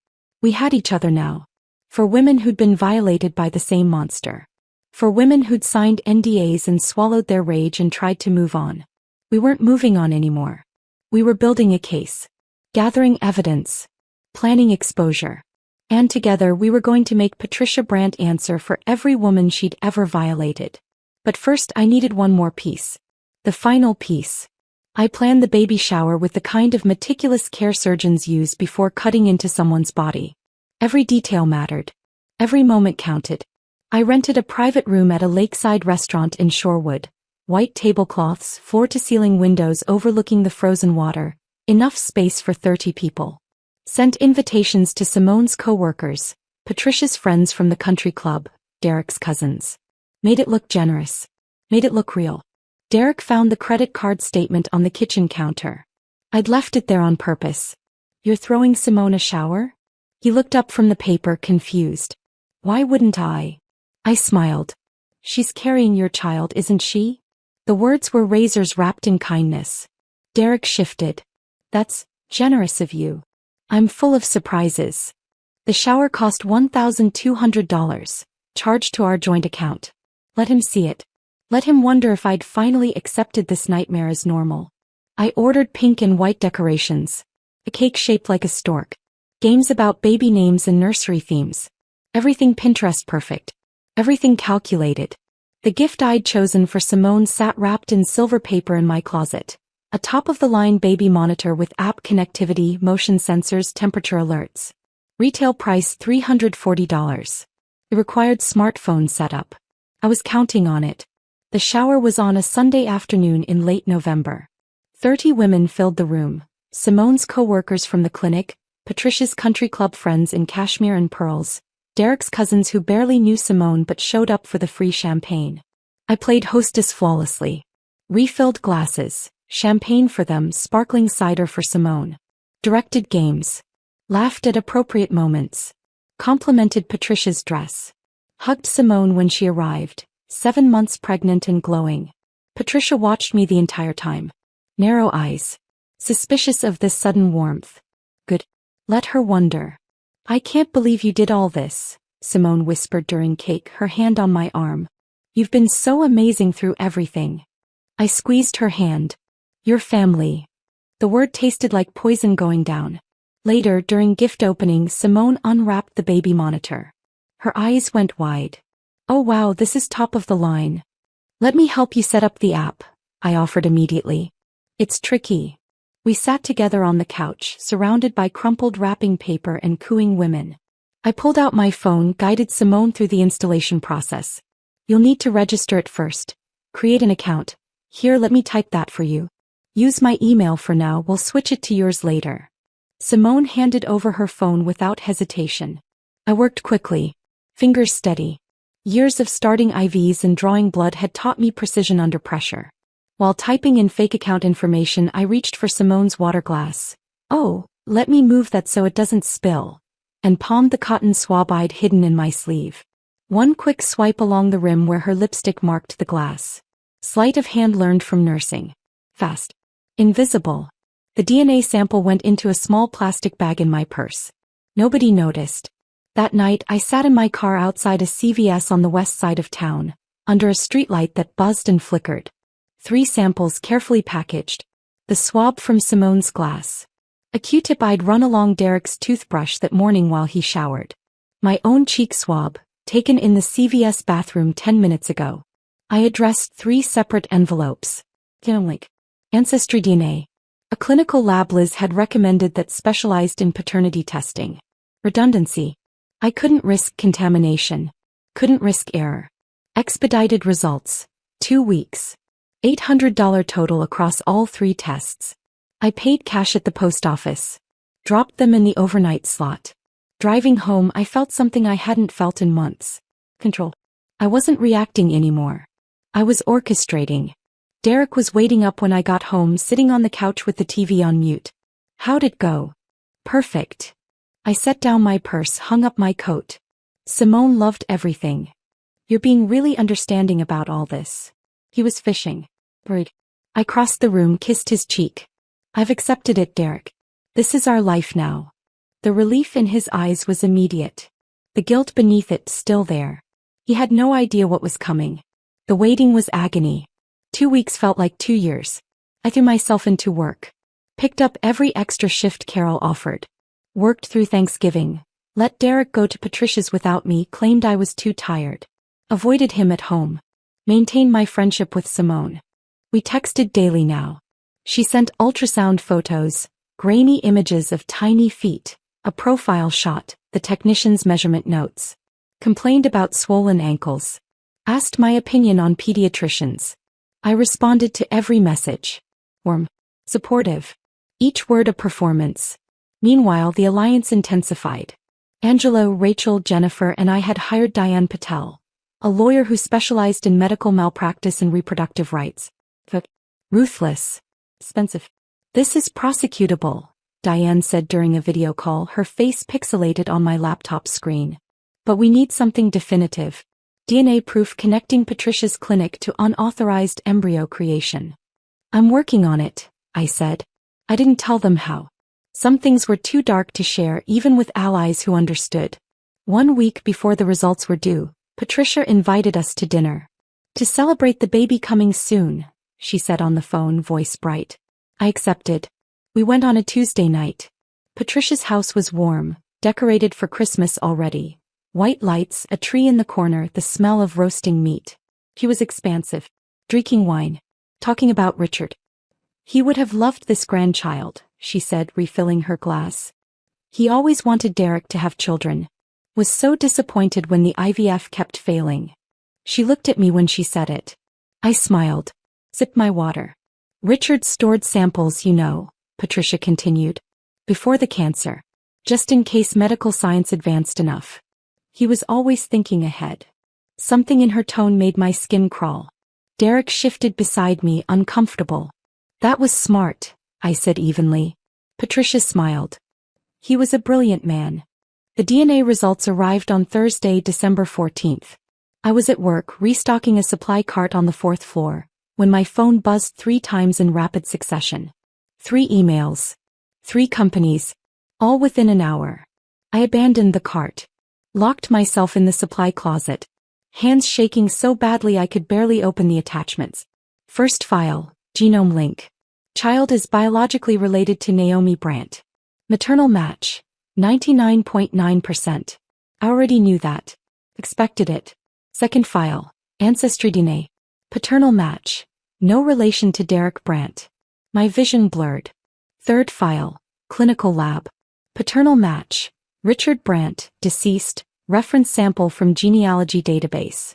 We had each other now. For women who'd been violated by the same monster. For women who'd signed NDAs and swallowed their rage and tried to move on. We weren't moving on anymore. We were building a case. Gathering evidence. Planning exposure. And together we were going to make Patricia Brandt answer for every woman she'd ever violated. But first I needed one more piece. The final piece. I planned the baby shower with the kind of meticulous care surgeons use before cutting into someone's body. Every detail mattered. Every moment counted. I rented a private room at a lakeside restaurant in Shorewood. White tablecloths, floor-to-ceiling windows overlooking the frozen water, enough space for 30 people. Sent invitations to Simone's co-workers, Patricia's friends from the country club, Derek's cousins. Made it look generous. Made it look real. Derek found the credit card statement on the kitchen counter. I'd left it there on purpose. You're throwing Simone a shower? He looked up from the paper, confused. Why wouldn't I? I smiled. She's carrying your child, isn't she? The words were razors wrapped in kindness. Derek shifted. That's generous of you. I'm full of surprises. The shower cost $1,200, charged to our joint account. Let him see it. Let him wonder if I'd finally accepted this nightmare as normal. I ordered pink and white decorations. A cake shaped like a stork. Games about baby names and nursery themes. Everything Pinterest perfect. Everything calculated. The gift I'd chosen for Simone sat wrapped in silver paper in my closet. A top-of-the-line baby monitor with app connectivity, motion sensors, temperature alerts. Retail price $340. It required smartphone setup. I was counting on it. The shower was on a Sunday afternoon in late November. 30 women filled the room. Simone's co-workers from the clinic, Patricia's country club friends in cashmere and pearls, Derek's cousins who barely knew Simone but showed up for the free champagne. I played hostess flawlessly. Refilled glasses, champagne for them, sparkling cider for Simone. Directed games. Laughed at appropriate moments. Complimented Patricia's dress. Hugged Simone when she arrived, 7 months pregnant and glowing. Patricia watched me the entire time. Narrow eyes. Suspicious of this sudden warmth. Good. Let her wonder. I can't believe you did all this, Simone whispered during cake, her hand on my arm. You've been so amazing through everything. I squeezed her hand. Your family. The word tasted like poison going down. Later, during gift opening, Simone unwrapped the baby monitor. Her eyes went wide. Oh wow, this is top of the line. Let me help you set up the app, I offered immediately. It's tricky. We sat together on the couch, surrounded by crumpled wrapping paper and cooing women. I pulled out my phone, guided Simone through the installation process. You'll need to register it first. Create an account. Here, let me type that for you. Use my email for now, we'll switch it to yours later. Simone handed over her phone without hesitation. I worked quickly. Fingers steady. Years of starting IVs and drawing blood had taught me precision under pressure. While typing in fake account information, I reached for Simone's water glass. Oh, let me move that so it doesn't spill. And palmed the cotton swab I'd hidden in my sleeve. One quick swipe along the rim where her lipstick marked the glass. Sleight of hand learned from nursing. Fast. Invisible. The DNA sample went into a small plastic bag in my purse. Nobody noticed. That night I sat in my car outside a CVS on the west side of town, under a streetlight that buzzed and flickered. 3 samples carefully packaged. The swab from Simone's glass. A Q-tip I'd run along Derek's toothbrush that morning while he showered. My own cheek swab, taken in the CVS bathroom 10 minutes ago. I addressed 3 separate envelopes. Link. Ancestry DNA. A clinical lab Liz had recommended that specialized in paternity testing. Redundancy. I couldn't risk contamination. Couldn't risk error. Expedited results. 2 weeks. $800 total across all 3 tests. I paid cash at the post office. Dropped them in the overnight slot. Driving home I felt something I hadn't felt in months. Control. I wasn't reacting anymore. I was orchestrating. Derek was waiting up when I got home, sitting on the couch with the TV on mute. How'd it go? Perfect. I set down my purse, hung up my coat. Simone loved everything. You're being really understanding about all this. He was fishing. Worried. I crossed the room, kissed his cheek. I've accepted it, Derek. This is our life now. The relief in his eyes was immediate. The guilt beneath it still there. He had no idea what was coming. The waiting was agony. 2 weeks felt like 2 years. I threw myself into work. Picked up every extra shift Carol offered. Worked through Thanksgiving. Let Derek go to Patricia's without me, claimed I was too tired. Avoided him at home. Maintained my friendship with Simone. We texted daily now. She sent ultrasound photos, grainy images of tiny feet, a profile shot, the technician's measurement notes. Complained about swollen ankles. Asked my opinion on pediatricians. I responded to every message. Warm. Supportive. Each word a performance. Meanwhile the alliance intensified. Angelo, Rachel, Jennifer and I had hired Diane Patel, a lawyer who specialized in medical malpractice and reproductive rights. Ruthless. Expensive. This is prosecutable, Diane said during a video call, her face pixelated on my laptop screen. But we need something definitive. DNA proof connecting Patricia's clinic to unauthorized embryo creation. I'm working on it, I said. I didn't tell them how. Some things were too dark to share even with allies who understood. 1 week before the results were due, Patricia invited us to dinner. To celebrate the baby coming soon, she said on the phone, voice bright. I accepted. We went on a Tuesday night. Patricia's house was warm, decorated for Christmas already. White lights, a tree in the corner, the smell of roasting meat. He was expansive. Drinking wine. Talking about Richard. He would have loved this grandchild, she said, refilling her glass. He always wanted Derek to have children. Was so disappointed when the IVF kept failing. She looked at me when she said it. I smiled. Sipped my water. Richard stored samples, you know, Patricia continued. Before the cancer. Just in case medical science advanced enough. He was always thinking ahead. Something in her tone made my skin crawl. Derek shifted beside me, uncomfortable. That was smart, I said evenly. Patricia smiled. He was a brilliant man. The DNA results arrived on Thursday, December 14th. I was at work, restocking a supply cart on the 4th floor, when my phone buzzed 3 times in rapid succession. 3 emails. 3 companies. All within an hour. I abandoned the cart. Locked myself in the supply closet. Hands shaking so badly I could barely open the attachments. First file, genome link. Child is biologically related to Naomi Brandt. Maternal match. 99.9%. I already knew that. Expected it. Second file, ancestry DNA. Paternal match. No relation to Derek Brandt. My vision blurred. Third file, clinical lab. Paternal match. Richard Brandt, deceased, reference sample from genealogy database.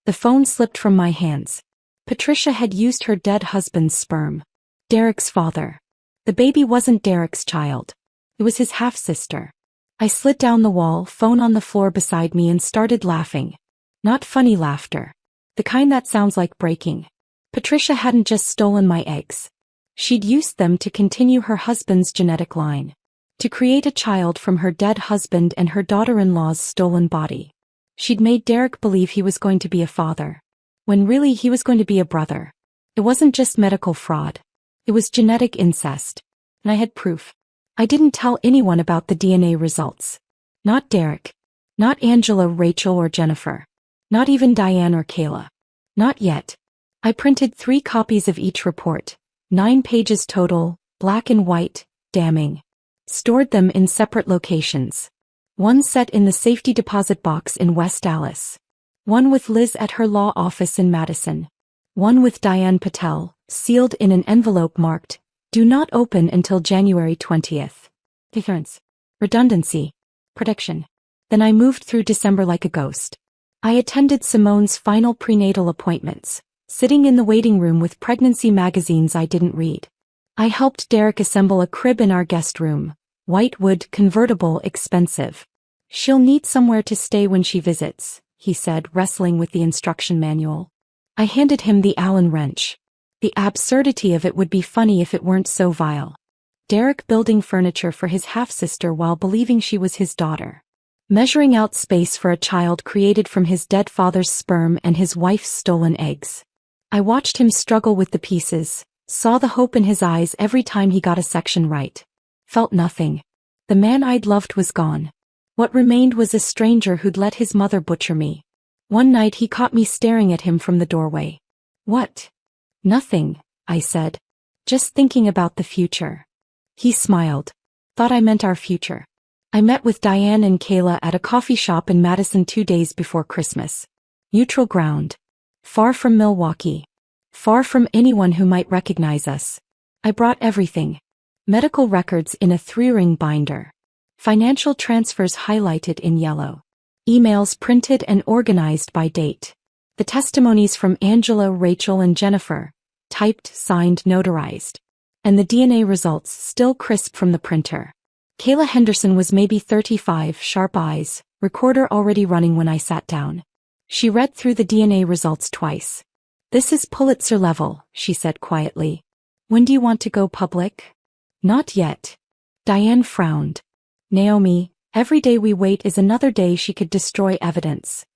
The phone slipped from my hands. Patricia had used her dead husband's sperm. Derek's father. The baby wasn't Derek's child. It was his half-sister. I slid down the wall, phone on the floor beside me, and started laughing. Not funny laughter. The kind that sounds like breaking. Patricia hadn't just stolen my eggs. She'd used them to continue her husband's genetic line. To create a child from her dead husband and her daughter-in-law's stolen body. She'd made Derek believe he was going to be a father, when really he was going to be a brother. It wasn't just medical fraud. It was genetic incest. And I had proof. I didn't tell anyone about the DNA results. Not Derek. Not Angela, Rachel, or Jennifer. Not even Diane or Kayla. Not yet. I printed 3 copies of each report, 9 pages total, black and white, damning. Stored them in separate locations. One set in the safety deposit box in West Dallas. One with Liz at her law office in Madison. One with Diane Patel, sealed in an envelope marked, "Do not open until January 20th. Difference. Redundancy. Protection. Then I moved through December like a ghost. I attended Simone's final prenatal appointments, sitting in the waiting room with pregnancy magazines I didn't read. I helped Derek assemble a crib in our guest room. White wood, convertible, expensive. "She'll need somewhere to stay when she visits," he said, wrestling with the instruction manual. I handed him the Allen wrench. The absurdity of it would be funny if it weren't so vile. Derek building furniture for his half-sister while believing she was his daughter. Measuring out space for a child created from his dead father's sperm and his wife's stolen eggs. I watched him struggle with the pieces, saw the hope in his eyes every time he got a section right. Felt nothing. The man I'd loved was gone. What remained was a stranger who'd let his mother butcher me. One night he caught me staring at him from the doorway. "What?" "Nothing," I said. "Just thinking about the future." He smiled. "Thought I meant our future." I met with Diane and Kayla at a coffee shop in Madison 2 days before Christmas. Neutral ground. Far from Milwaukee. Far from anyone who might recognize us. I brought everything. Medical records in a 3-ring binder. Financial transfers highlighted in yellow. Emails printed and organized by date. The testimonies from Angela, Rachel, and Jennifer. Typed, signed, notarized. And the DNA results still crisp from the printer. Kayla Henderson was maybe 35, sharp eyes, recorder already running when I sat down. She read through the DNA results twice. "This is Pulitzer level," she said quietly. "When do you want to go public?" "Not yet." Diane frowned. "Naomi, every day we wait is another day she could destroy evidence."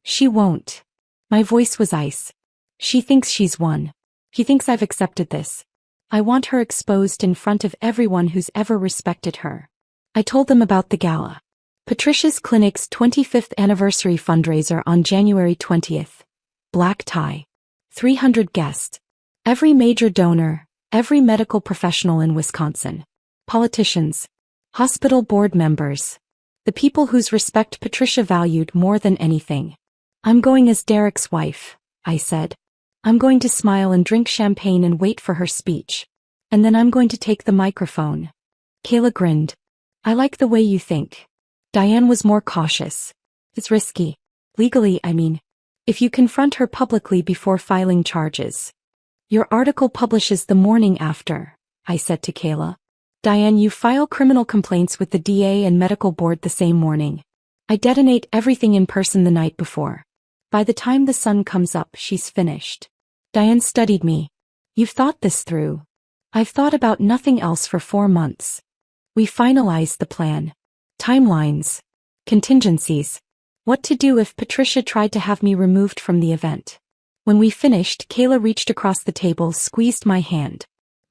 "She won't." My voice was ice. "She thinks she's won. She thinks I've accepted this. I want her exposed in front of everyone who's ever respected her." I told them about the gala. Patricia's Clinic's 25th anniversary fundraiser on January 20th. Black tie. 300 guests. Every major donor, every medical professional in Wisconsin. Politicians. Hospital board members. The people whose respect Patricia valued more than anything. "I'm going as Derek's wife," I said. "I'm going to smile and drink champagne and wait for her speech. And then I'm going to take the microphone." Kayla grinned. "I like the way you think." Diane was more cautious. "It's risky. Legally, I mean. If you confront her publicly before filing charges. Your article publishes the morning after," I said to Kayla. "Diane, you file criminal complaints with the DA and medical board the same morning. I detonate everything in person the night before. By the time the sun comes up, she's finished." Diane studied me. "You've thought this through." "I've thought about nothing else for 4 months." We finalized the plan. Timelines. Contingencies. What to do if Patricia tried to have me removed from the event. When we finished, Kayla reached across the table, squeezed my hand.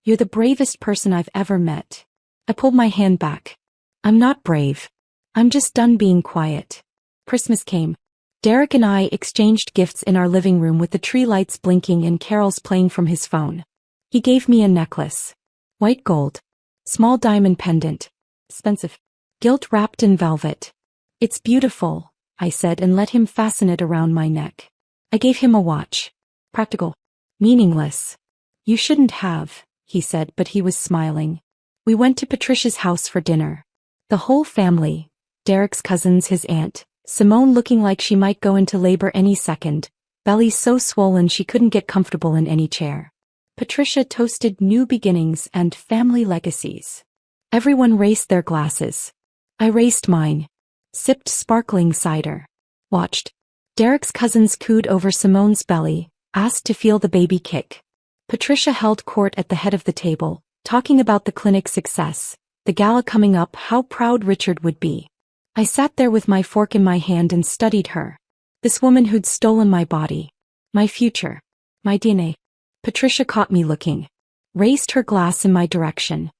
"You're the bravest person I've ever met." I pulled my hand back. "I'm not brave. I'm just done being quiet." Christmas came. Derek and I exchanged gifts in our living room with the tree lights blinking and carols playing from his phone. He gave me a necklace. White gold. Small diamond pendant. Expensive. Gilt wrapped in velvet. "It's beautiful," I said and let him fasten it around my neck. I gave him a watch. Practical. Meaningless. "You shouldn't have," he said, but he was smiling. We went to Patricia's house for dinner. The whole family. Derek's cousins, his aunt, Simone looking like she might go into labor any second, belly so swollen she couldn't get comfortable in any chair. Patricia toasted new beginnings and family legacies. Everyone raised their glasses. I raised mine. Sipped sparkling cider. Watched. Derek's cousins cooed over Simone's belly, asked to feel the baby kick. Patricia held court at the head of the table, talking about the clinic's success, the gala coming up, how proud Richard would be. I sat there with my fork in my hand and studied her. This woman who'd stolen my body. My future. My DNA. Patricia caught me looking. Raised her glass in my direction.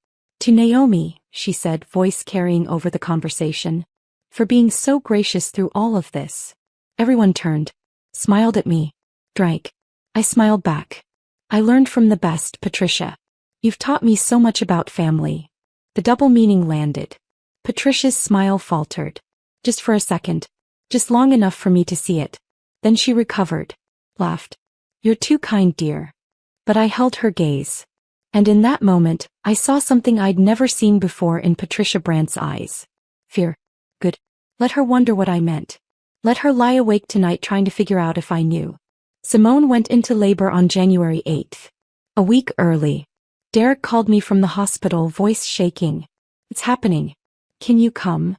To Naomi, she said, voice carrying over the conversation. For being so gracious through all of this. Everyone turned, smiled at me, drank. I smiled back. I learned from the best, Patricia. You've taught me so much about family. The double meaning landed. Patricia's smile faltered. Just for a second. Just long enough for me to see it. Then she recovered. Laughed. You're too kind, dear. But I held her gaze. And in that moment, I saw something I'd never seen before in Patricia Brandt's eyes. Fear. Good. Let her wonder what I meant. Let her lie awake tonight trying to figure out if I knew. Simone went into labor on January 8th. A week early. Derek called me from the hospital, voice shaking. It's happening. Can you come?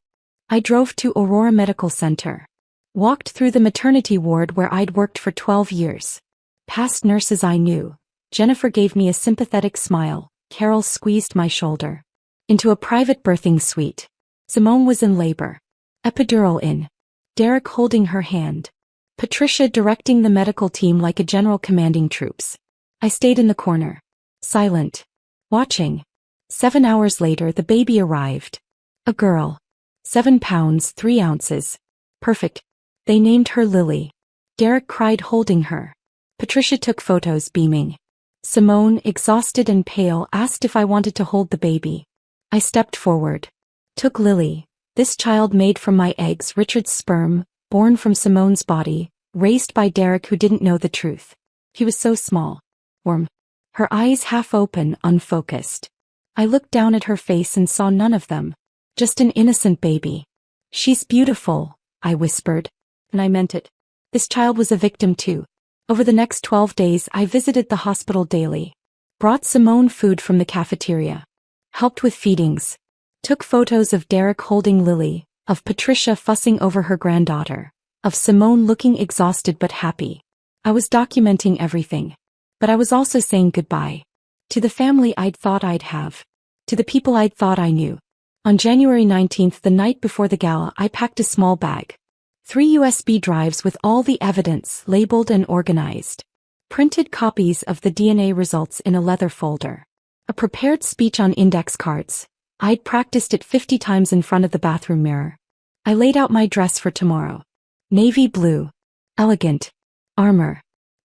I drove to Aurora Medical Center. Walked through the maternity ward where I'd worked for 12 years. Past nurses I knew. Jennifer gave me a sympathetic smile. Carol squeezed my shoulder. Into a private birthing suite. Simone was in labor. Epidural in. Derek holding her hand. Patricia directing the medical team like a general commanding troops. I stayed in the corner. Silent. Watching. 7 hours later the baby arrived. A girl. 7 pounds 3 ounces. Perfect. They named her Lily. Derek cried holding her. Patricia took photos beaming. Simone, exhausted and pale, asked if I wanted to hold the baby. I stepped forward. Took Lily. This child made from my eggs, Richard's sperm, born from Simone's body, raised by Derek who didn't know the truth. He was so small. Warm. Her eyes half open, unfocused. I looked down at her face and saw none of them. Just an innocent baby. She's beautiful, I whispered. And I meant it. This child was a victim too. Over the next 12 days I visited the hospital daily. Brought Simone food from the cafeteria. Helped with feedings. Took photos of Derek holding Lily, of Patricia fussing over her granddaughter, of Simone looking exhausted but happy. I was documenting everything. But I was also saying goodbye. To the family I'd thought I'd have. To the people I'd thought I knew. On January 19th, the night before the gala, I packed a small bag. 3 USB drives with all the evidence labeled and organized. Printed copies of the DNA results in a leather folder. A prepared speech on index cards. I'd practiced it 50 times in front of the bathroom mirror. I laid out my dress for tomorrow. Navy blue. Elegant. Armor.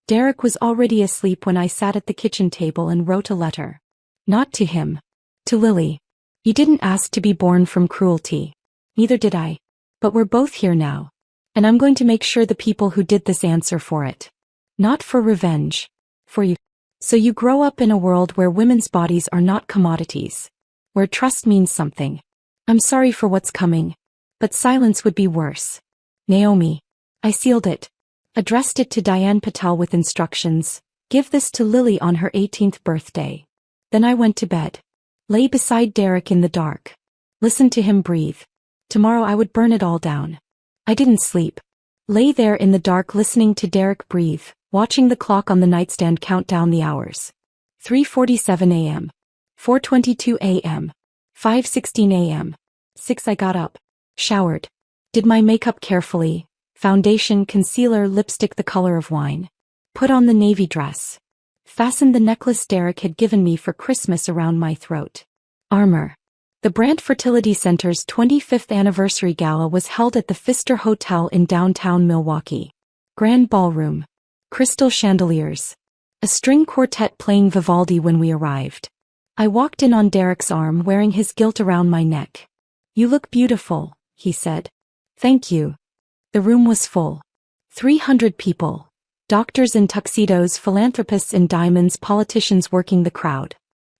Derek was already asleep when I sat at the kitchen table and wrote a letter. Not to him. To Lily. You didn't ask to be born from cruelty. Neither did I. But we're both here now. And I'm going to make sure the people who did this answer for it. Not for revenge. For you. So you grow up in a world where women's bodies are not commodities. Where trust means something. I'm sorry for what's coming. But silence would be worse. Naomi. I sealed it. Addressed it to Diane Patel with instructions. Give this to Lily on her 18th birthday. Then I went to bed. Lay beside Derek in the dark. Listened to him breathe. Tomorrow I would burn it all down. I didn't sleep. Lay there in the dark listening to Derek breathe, watching the clock on the nightstand count down the hours. 3:47 a.m. 4:22 a.m. 5:16 a.m. 6 I got up. Showered. Did my makeup carefully. Foundation, concealer, lipstick the color of wine. Put on the navy dress. Fastened the necklace Derek had given me for Christmas around my throat. Armor. The Brandt Fertility Center's 25th anniversary gala was held at the Pfister Hotel in downtown Milwaukee. Grand ballroom. Crystal chandeliers. A string quartet playing Vivaldi when we arrived. I walked in on Derek's arm wearing his gilt around my neck. You look beautiful, he said. Thank you. The room was full. 300 people. Doctors in tuxedos, philanthropists in diamonds, politicians working the crowd.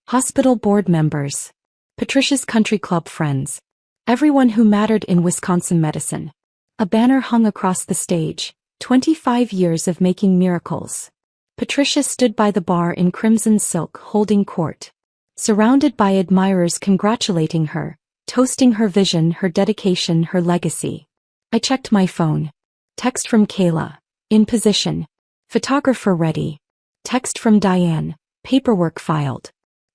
Hospital board members. Patricia's country club friends. Everyone who mattered in Wisconsin medicine. A banner hung across the stage. 25 years of making miracles. Patricia stood by the bar in crimson silk holding court. Surrounded by admirers congratulating her, toasting her vision, her dedication, her legacy. I checked my phone. Text from Kayla. In position. Photographer ready. Text from Diane. Paperwork filed.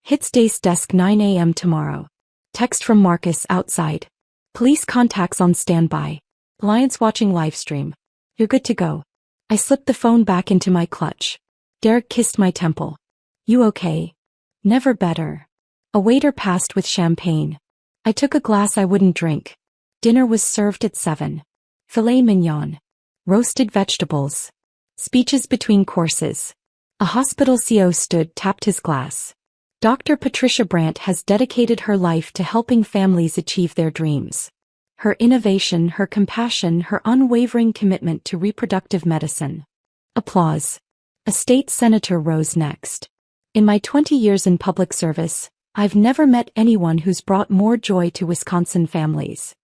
Hit Stace desk 9 a.m. tomorrow. Text from Marcus outside. Police contacts on standby. Alliance watching livestream. You're good to go. I slipped the phone back into my clutch. Derek kissed my temple. You okay? Never better. A waiter passed with champagne. I took a glass I wouldn't drink. Dinner was served at 7. Filet mignon. Roasted vegetables. Speeches between courses. A hospital CO stood, tapped his glass. Dr. Patricia Brandt has dedicated her life to helping families achieve their dreams. Her innovation, her compassion, her unwavering commitment to reproductive medicine. Applause. A state senator rose next. In my 20 years in public service, I've never met anyone who's brought more joy to Wisconsin families.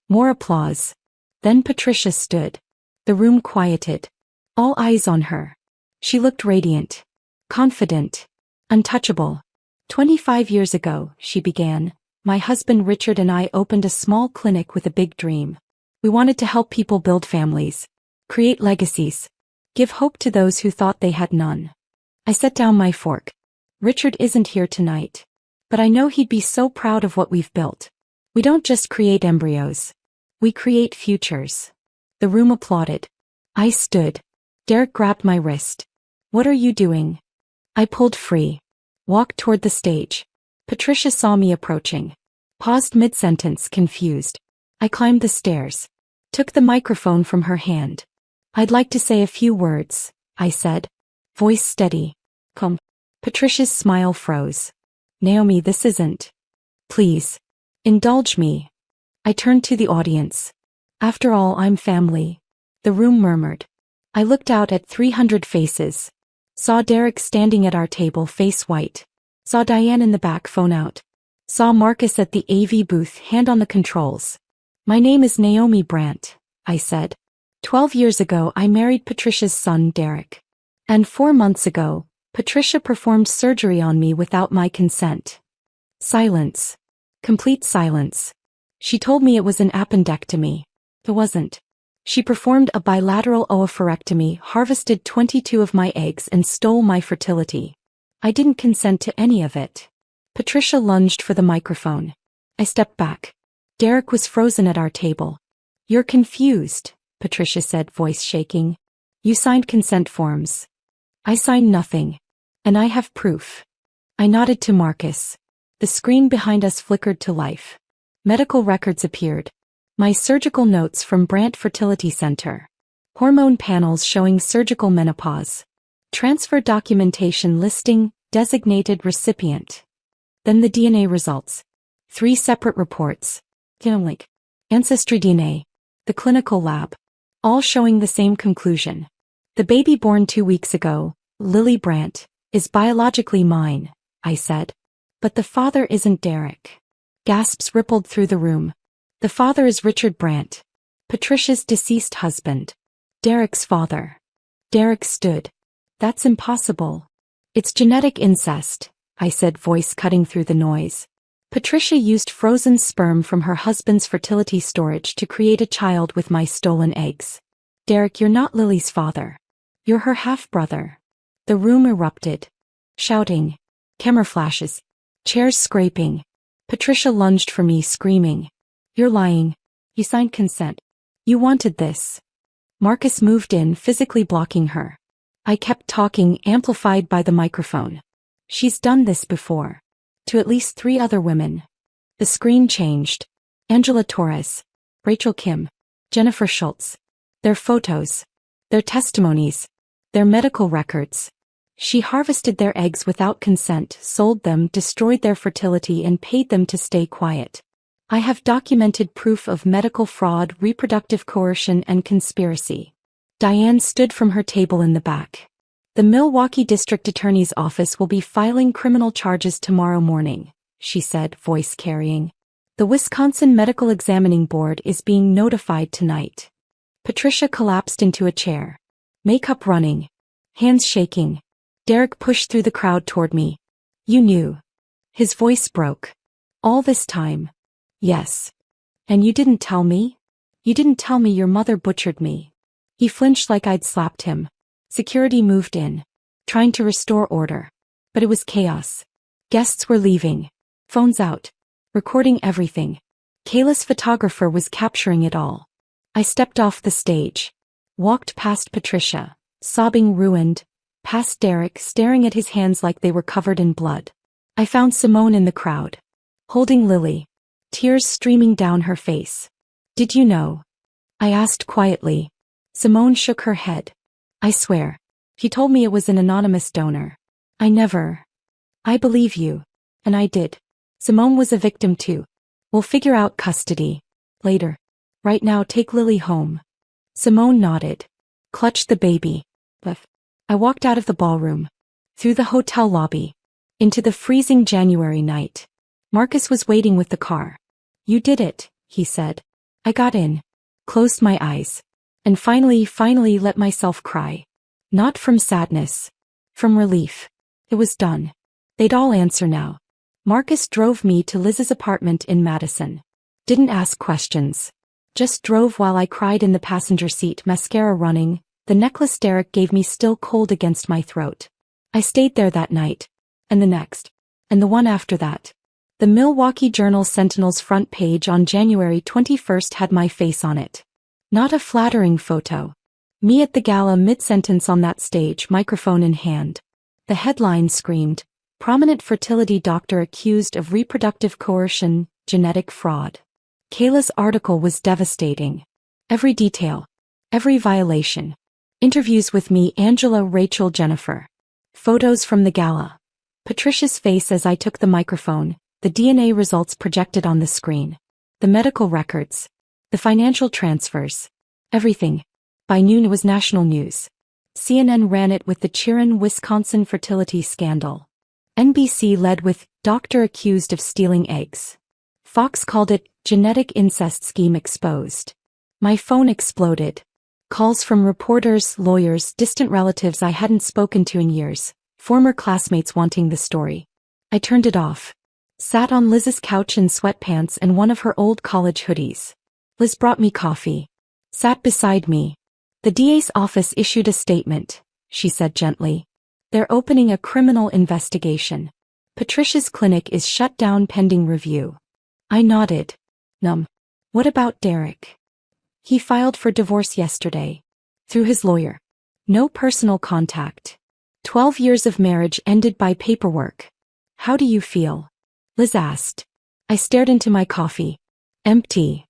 More applause. Then Patricia stood. The room quieted. All eyes on her. She looked radiant. Confident. Untouchable. 25 years ago, she began, my husband Richard and I opened a small clinic with a big dream. We wanted to help people build families, create legacies, give hope to those who thought they had none. I set down my fork. Richard isn't here tonight. But I know he'd be so proud of what we've built. We don't just create embryos. We create futures. The room applauded. I stood. Derek grabbed my wrist. What are you doing? I pulled free. Walked toward the stage. Patricia saw me approaching. Paused mid-sentence, confused. I climbed the stairs. Took the microphone from her hand. I'd like to say a few words, I said. Voice steady. Come. Patricia's smile froze. Naomi, this isn't. Please. Indulge me. I turned to the audience. After all, I'm family. The room murmured. I looked out at 300 faces. Saw Derek standing at our table, face white. Saw Diane in the back, phone out. Saw Marcus at the AV booth, hand on the controls. My name is Naomi Brandt, I said. 12 years ago I married Patricia's son, Derek. And 4 months ago, Patricia performed surgery on me without my consent. Silence. Complete silence. She told me it was an appendectomy. It wasn't. She performed a bilateral oophorectomy, harvested 22 of my eggs and stole my fertility. I didn't consent to any of it. Patricia lunged for the microphone. I stepped back. Derek was frozen at our table. You're confused, Patricia said, voice shaking. You signed consent forms. I signed nothing. And I have proof. I nodded to Marcus. The screen behind us flickered to life. Medical records appeared. My surgical notes from Brandt Fertility Center. Hormone panels showing surgical menopause. Transfer documentation listing designated recipient. Then the DNA results. 3 separate reports. Link. Ancestry DNA. The clinical lab. All showing the same conclusion. The baby born 2 weeks ago, Lily Brandt, is biologically mine, I said. But the father isn't Derek. Gasps rippled through the room. The father is Richard Brandt, Patricia's deceased husband. Derek's father. Derek stood. That's impossible. It's genetic incest, I said, voice cutting through the noise. Patricia used frozen sperm from her husband's fertility storage to create a child with my stolen eggs. Derek, you're not Lily's father. You're her half-brother. The room erupted. Shouting. Camera flashes. Chairs scraping. Patricia lunged for me, screaming. You're lying. You signed consent. You wanted this. Marcus moved in, physically blocking her. I kept talking, amplified by the microphone. She's done this before. To at least 3 other women. The screen changed. Angela Torres. Rachel Kim. Jennifer Schultz. Their photos. Their testimonies. Their medical records. She harvested their eggs without consent, sold them, destroyed their fertility, and paid them to stay quiet. I have documented proof of medical fraud, reproductive coercion, and conspiracy. Diane stood from her table in the back. The Milwaukee District Attorney's Office will be filing criminal charges tomorrow morning, she said, voice carrying. The Wisconsin Medical Examining Board is being notified tonight. Patricia collapsed into a chair. Makeup running. Hands shaking. Derek pushed through the crowd toward me. You knew. His voice broke. All this time. Yes. And you didn't tell me? You didn't tell me your mother butchered me. He flinched like I'd slapped him. Security moved in, trying to restore order. But it was chaos. Guests were leaving. Phones out. Recording everything. Kayla's photographer was capturing it all. I stepped off the stage. Walked past Patricia, sobbing, ruined. Past Derek, staring at his hands like they were covered in blood. I found Simone in the crowd, holding Lily, tears streaming down her face. Did you know? I asked quietly. Simone shook her head. I swear. He told me it was an anonymous donor. I believe you. And I did. Simone was a victim too. We'll figure out custody. Later. Right now take Lily home. Simone nodded. Clutched the baby. Left. I walked out of the ballroom. Through the hotel lobby. Into the freezing January night. Marcus was waiting with the car. You did it, he said. I got in. Closed my eyes. And finally let myself cry. Not from sadness. From relief. It was done. They'd all answer now. Marcus drove me to Liz's apartment in Madison. Didn't ask questions. Just drove while I cried in the passenger seat, mascara running, the necklace Derek gave me still cold against my throat. I stayed there that night. And the next. And the one after that. The Milwaukee Journal-Sentinel's front page on January 21st had my face on it. Not a flattering photo. Me at the gala mid-sentence on that stage, microphone in hand. The headline screamed, "Prominent fertility doctor accused of reproductive coercion, genetic fraud." Kayla's article was devastating. Every detail. Every violation. Interviews with me, Angela, Rachel, Jennifer. Photos from the gala. Patricia's face as I took the microphone, the DNA results projected on the screen. The medical records. The financial transfers. Everything. By noon it was national news. CNN ran it with the Chirin, Wisconsin fertility scandal. NBC led with doctor accused of stealing eggs. Fox called it genetic incest scheme exposed. My phone exploded. Calls from reporters, lawyers, distant relatives I hadn't spoken to in years, former classmates wanting the story. I turned it off. Sat on Liz's couch in sweatpants and one of her old college hoodies. Liz brought me coffee. Sat beside me. The DA's office issued a statement, she said gently. They're opening a criminal investigation. Patricia's clinic is shut down pending review. I nodded. What about Derek? He filed for divorce yesterday. Through his lawyer. No personal contact. 12 years of marriage ended by paperwork. How do you feel? Liz asked. I stared into my coffee. Empty.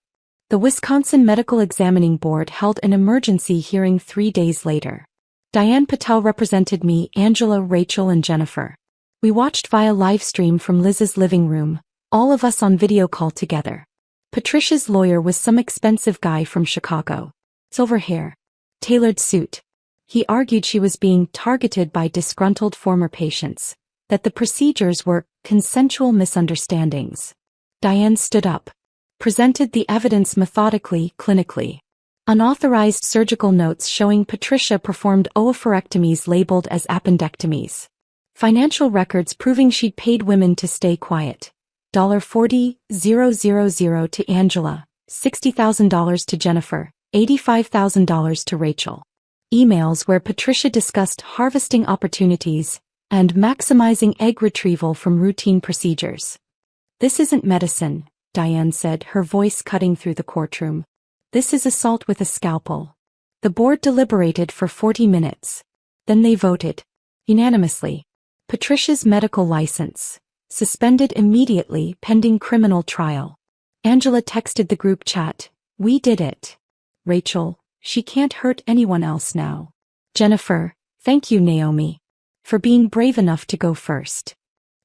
The Wisconsin Medical Examining Board held an emergency hearing 3 days later. Diane Patel represented me, Angela, Rachel, and Jennifer. We watched via live stream from Liz's living room, all of us on video call together. Patricia's lawyer was some expensive guy from Chicago. Silver hair. Tailored suit. He argued she was being targeted by disgruntled former patients, that the procedures were consensual misunderstandings. Diane stood up. Presented the evidence methodically, clinically. Unauthorized surgical notes showing Patricia performed oophorectomies labeled as appendectomies. Financial records proving she'd paid women to stay quiet. $40,000 to Angela, $60,000 to Jennifer, $85,000 to Rachel. Emails where Patricia discussed harvesting opportunities and maximizing egg retrieval from routine procedures. This isn't medicine, Diane said, her voice cutting through the courtroom. This is assault with a scalpel. The board deliberated for 40 minutes. Then they voted. Unanimously. Patricia's medical license. Suspended immediately pending criminal trial. Angela texted the group chat. We did it. Rachel, she can't hurt anyone else now. Jennifer, thank you, Naomi. For being brave enough to go first.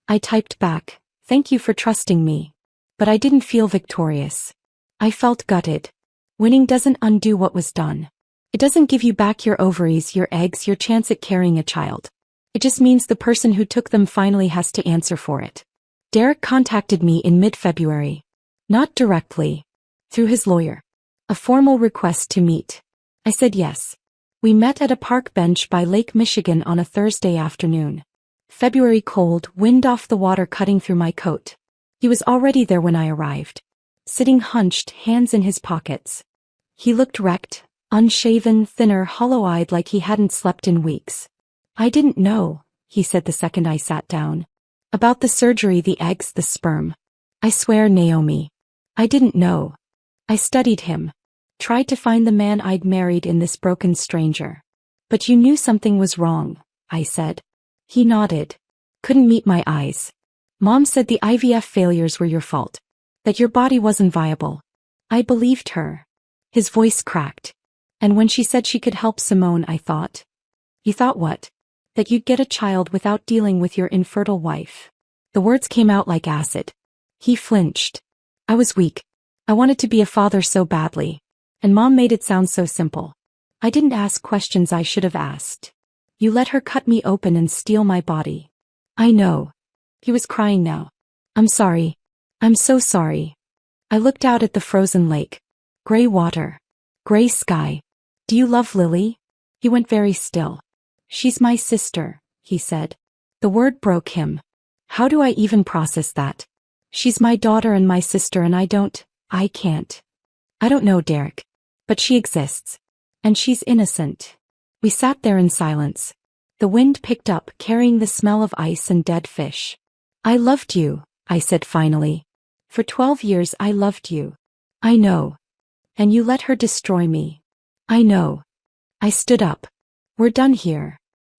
I typed back, thank you for trusting me. But I didn't feel victorious. I felt gutted. Winning doesn't undo what was done. It doesn't give you back your ovaries, your eggs, your chance at carrying a child. It just means the person who took them finally has to answer for it. Derek contacted me in mid-February. Not directly. Through his lawyer. A formal request to meet. I said yes. We met at a park bench by Lake Michigan on a Thursday afternoon. February cold, wind off the water cutting through my coat. He was already there when I arrived. Sitting hunched, hands in his pockets. He looked wrecked, unshaven, thinner, hollow-eyed like he hadn't slept in weeks. I didn't know, he said the second I sat down. About the surgery, the eggs, the sperm. I swear, Naomi. I didn't know. I studied him. Tried to find the man I'd married in this broken stranger. But you knew something was wrong, I said. He nodded. Couldn't meet my eyes. Mom said the IVF failures were your fault. That your body wasn't viable. I believed her. His voice cracked. And when she said she could help Simone, I thought. You thought what? That you'd get a child without dealing with your infertile wife. The words came out like acid. He flinched. I was weak. I wanted to be a father so badly. And Mom made it sound so simple. I didn't ask questions I should have asked. You let her cut me open and steal my body. I know. He was crying now. I'm sorry. I'm so sorry. I looked out at the frozen lake. Gray water. Gray sky. Do you love Lily? He went very still. She's my sister, he said. The word broke him. How do I even process that? She's my daughter and my sister and I can't. I don't know, Derek. But she exists. And she's innocent. We sat there in silence. The wind picked up, carrying the smell of ice and dead fish. I loved you, I said finally. For 12 years I loved you. I know. And you let her destroy me. I know. I stood up. We're done here.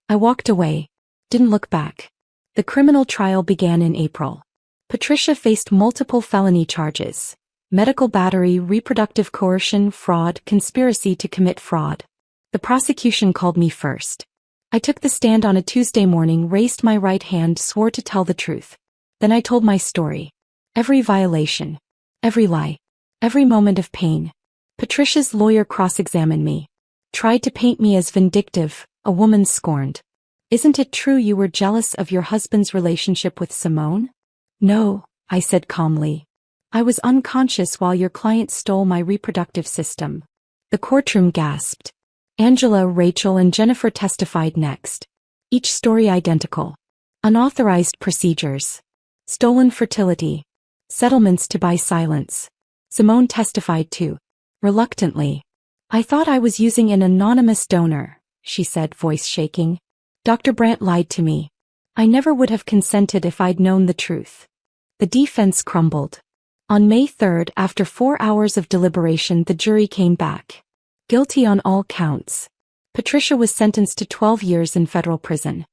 I walked away. Didn't look back. The criminal trial began in April. Patricia faced multiple felony charges. Medical battery, reproductive coercion, fraud, conspiracy to commit fraud. The prosecution called me first. I took the stand on a Tuesday morning, raised my right hand, swore to tell the truth. Then I told my story. Every violation. Every lie. Every moment of pain. Patricia's lawyer cross-examined me. Tried to paint me as vindictive, a woman scorned. Isn't it true you were jealous of your husband's relationship with Simone? No, I said calmly. I was unconscious while your client stole my reproductive system. The courtroom gasped. Angela, Rachel, and Jennifer testified next. Each story identical. Unauthorized procedures. Stolen fertility. Settlements to buy silence. Simone testified too. Reluctantly. I thought I was using an anonymous donor, she said, voice shaking. Dr. Brandt lied to me. I never would have consented if I'd known the truth. The defense crumbled. On May 3rd, after 4 hours of deliberation, the jury came back. Guilty on all counts. Patricia was sentenced to 12 years in federal prison.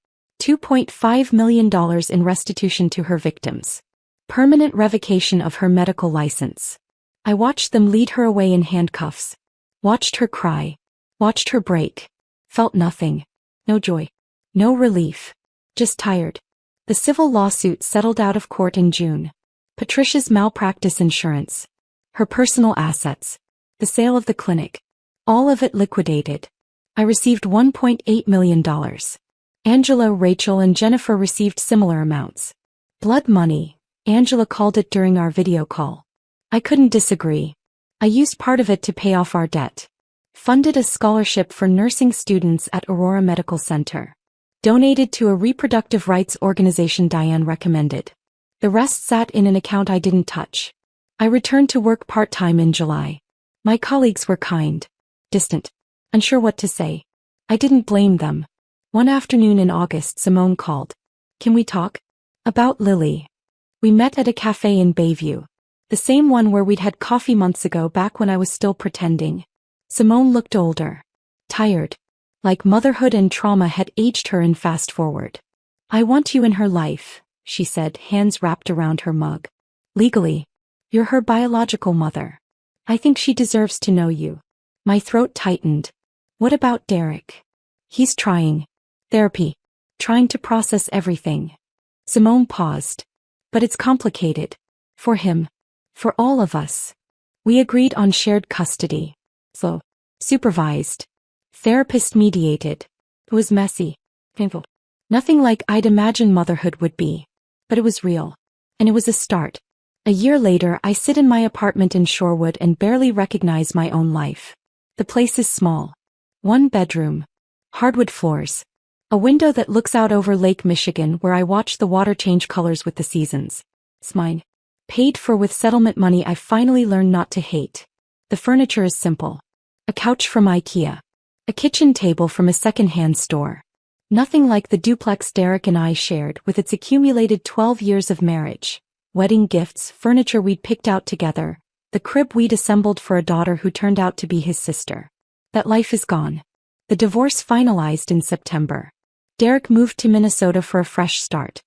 $2.5 million in restitution to her victims. Permanent revocation of her medical license. I watched them lead her away in handcuffs. Watched her cry. Watched her break. Felt nothing. No joy. No relief. Just tired. The civil lawsuit settled out of court in June. Patricia's malpractice insurance. Her personal assets. The sale of the clinic. All of it liquidated. I received $1.8 million. Angela, Rachel, and Jennifer received similar amounts. Blood money, Angela called it during our video call. I couldn't disagree. I used part of it to pay off our debt. Funded a scholarship for nursing students at Aurora Medical Center. Donated to a reproductive rights organization Diane recommended. The rest sat in an account I didn't touch. I returned to work part-time in July. My colleagues were kind. Distant. Unsure what to say. I didn't blame them. One afternoon in August, Simone called. Can we talk? About Lily. We met at a cafe in Bayview. The same one where we'd had coffee months ago, back when I was still pretending. Simone looked older. Tired. Like motherhood and trauma had aged her in fast forward. I want you in her life, she said, hands wrapped around her mug. Legally. You're her biological mother. I think she deserves to know you. My throat tightened. What about Derek? He's trying. Therapy. Trying to process everything. Simone paused. But it's complicated. For him. For all of us. We agreed on shared custody. So. Supervised. Therapist mediated. It was messy. Painful. Nothing like I'd imagined motherhood would be. But it was real. And it was a start. A year later, I sit in my apartment in Shorewood and barely recognize my own life. The place is small. 1 bedroom. Hardwood floors. A window that looks out over Lake Michigan where I watch the water change colors with the seasons. It's mine. Paid for with settlement money I finally learned not to hate. The furniture is simple. A couch from IKEA. A kitchen table from a second-hand store. Nothing like the duplex Derek and I shared with its accumulated 12 years of marriage. Wedding gifts, furniture we'd picked out together, the crib we'd assembled for a daughter who turned out to be his sister. That life is gone. The divorce finalized in September. Derek moved to Minnesota for a fresh start.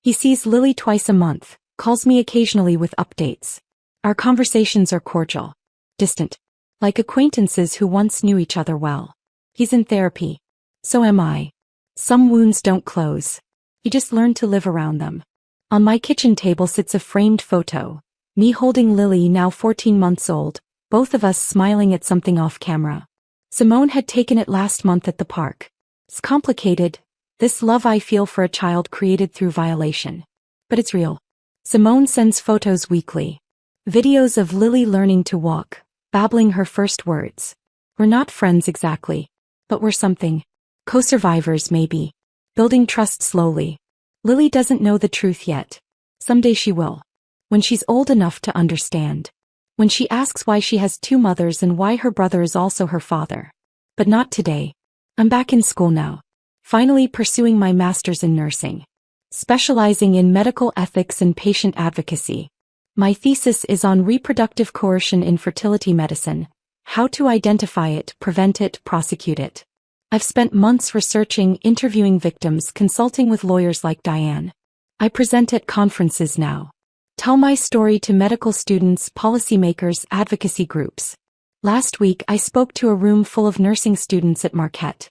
He sees Lily twice a month, calls me occasionally with updates. Our conversations are cordial, distant, like acquaintances who once knew each other well. He's in therapy. So am I. Some wounds don't close. You just learn to live around them. On my kitchen table sits a framed photo. Me holding Lily, now 14 months old, both of us smiling at something off camera. Simone had taken it last month at the park. It's complicated, this love I feel for a child created through violation. But it's real. Simone sends photos weekly. Videos of Lily learning to walk, babbling her first words. We're not friends exactly, but we're something. Co-survivors maybe. Building trust slowly. Lily doesn't know the truth yet. Someday she will. When she's old enough to understand. When she asks why she has two mothers and why her brother is also her father. But not today. I'm back in school now. Finally pursuing my master's in nursing. Specializing in medical ethics and patient advocacy. My thesis is on reproductive coercion in fertility medicine. How to identify it, prevent it, prosecute it. I've spent months researching, interviewing victims, consulting with lawyers like Diane. I present at conferences now. Tell my story to medical students, policymakers, advocacy groups. Last week I spoke to a room full of nursing students at Marquette.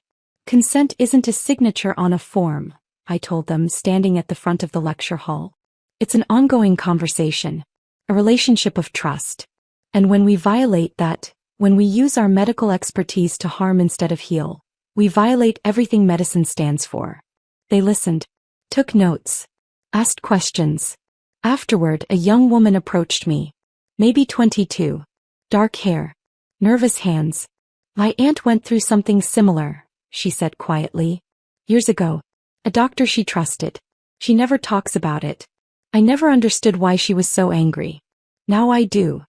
Consent isn't a signature on a form, I told them, standing at the front of the lecture hall. It's an ongoing conversation. A relationship of trust. And when we violate that, when we use our medical expertise to harm instead of heal, we violate everything medicine stands for. They listened, took notes, asked questions. Afterward, a young woman approached me. Maybe 22. Dark hair. Nervous hands. My aunt went through something similar, she said quietly. Years ago. A doctor she trusted. She never talks about it. I never understood why she was so angry. Now I do.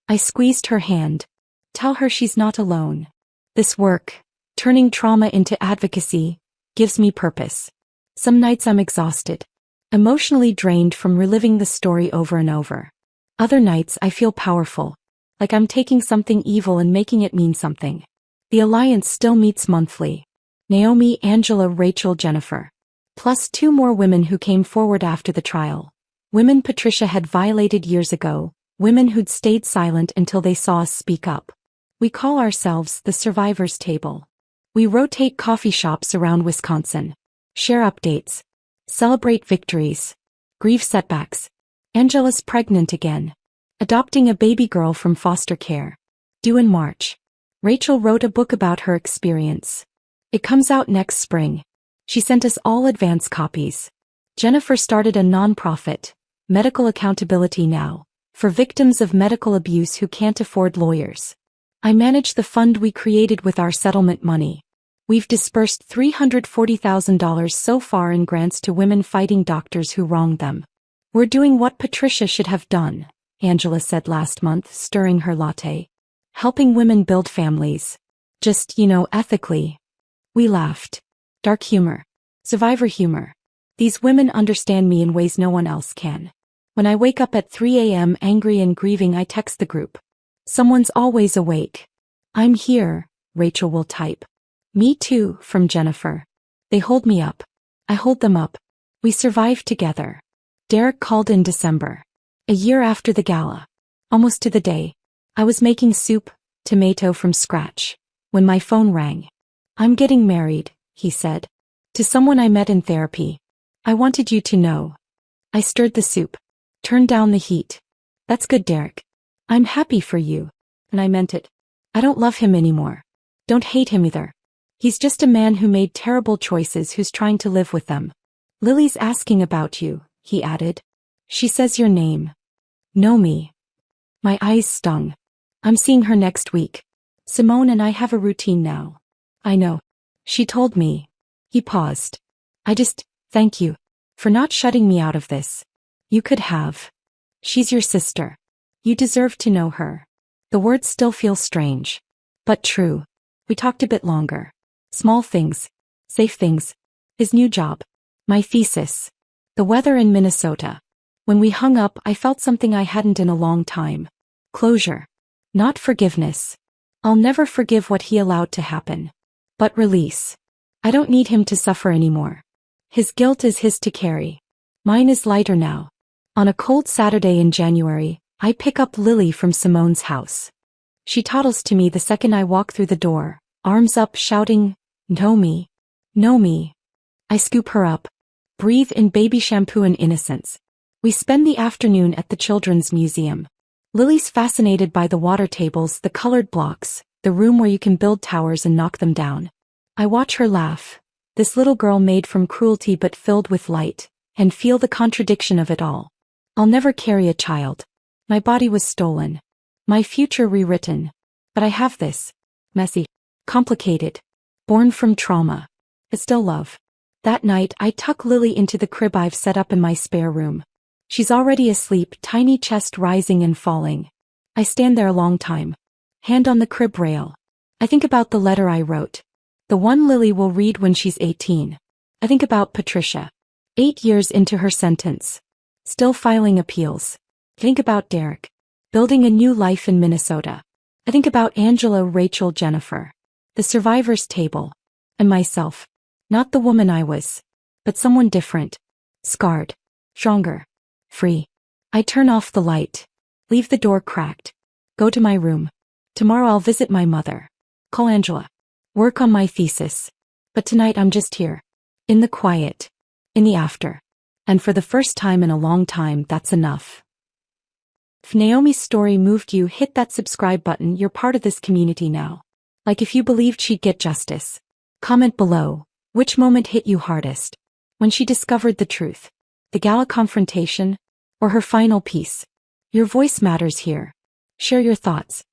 I squeezed her hand. Tell her she's not alone. This work, turning trauma into advocacy, gives me purpose. Some nights I'm exhausted. Emotionally drained from reliving the story over and over. Other nights I feel powerful. Like I'm taking something evil and making it mean something. The Alliance still meets monthly. Naomi, Angela, Rachel, Jennifer. Plus 2 more women who came forward after the trial. Women Patricia had violated years ago. Women who'd stayed silent until they saw us speak up. We call ourselves the Survivors Table. We rotate coffee shops around Wisconsin. Share updates. Celebrate victories. Grieve setbacks. Angela's pregnant again. Adopting a baby girl from foster care. Due in March. Rachel wrote a book about her experience. It comes out next spring. She sent us all advance copies. Jennifer started a nonprofit, Medical Accountability Now, for victims of medical abuse who can't afford lawyers. I manage the fund we created with our settlement money. We've dispersed $340,000 so far in grants to women fighting doctors who wronged them. We're doing what Patricia should have done, Angela said last month, stirring her latte. Helping women build families. Just, ethically. We laughed. Dark humor. Survivor humor. These women understand me in ways no one else can. When I wake up at 3 a.m. angry and grieving, I text the group. Someone's always awake. I'm here, Rachel will type. Me too, from Jennifer. They hold me up. I hold them up. We survive together. Derek called in December. A year after the gala. Almost to the day. I was making soup, tomato from scratch, when my phone rang. I'm getting married, he said. To someone I met in therapy. I wanted you to know. I stirred the soup. Turned down the heat. That's good, Derek. I'm happy for you. And I meant it. I don't love him anymore. Don't hate him either. He's just a man who made terrible choices who's trying to live with them. Lily's asking about you, he added. She says your name. Know me. My eyes stung. I'm seeing her next week. Simone and I have a routine now. I know. She told me. He paused. Thank you. For not shutting me out of this. You could have. She's your sister. You deserve to know her. The words still feel strange. But true. We talked a bit longer. Small things. Safe things. His new job. My thesis. The weather in Minnesota. When we hung up, I felt something I hadn't in a long time. Closure. Not forgiveness. I'll never forgive what he allowed to happen. But release. I don't need him to suffer anymore. His guilt is his to carry. Mine is lighter now. On a cold Saturday in January, I pick up Lily from Simone's house. She toddles to me the second I walk through the door, arms up shouting, "Know me. Know me." I scoop her up, breathe in baby shampoo and innocence. We spend the afternoon at the Children's Museum. Lily's fascinated by the water tables, the colored blocks, the room where you can build towers and knock them down. I watch her laugh, this little girl made from cruelty but filled with light, and feel the contradiction of it all. I'll never carry a child. My body was stolen. My future rewritten. But I have this. Messy. Complicated. Born from trauma. But still love. That night I tuck Lily into the crib I've set up in my spare room. She's already asleep, tiny chest rising and falling. I stand there a long time. Hand on the crib rail. I think about the letter I wrote. The one Lily will read when she's 18. I think about Patricia. 8 years into her sentence. Still filing appeals. I think about Derek. Building a new life in Minnesota. I think about Angela, Rachel, Jennifer. The survivors table. And myself. Not the woman I was. But someone different. Scarred. Stronger. Free. I turn off the light. Leave the door cracked. Go to my room. Tomorrow I'll visit my mother. Call Angela. Work on my thesis. But tonight I'm just here. In the quiet. In the after. And for the first time in a long time, that's enough. If Naomi's story moved you, hit that subscribe button. You're part of this community now. Like if you believed she'd get justice. Comment below. Which moment hit you hardest? When she discovered the truth? The gala confrontation? Or her final piece? Your voice matters here. Share your thoughts.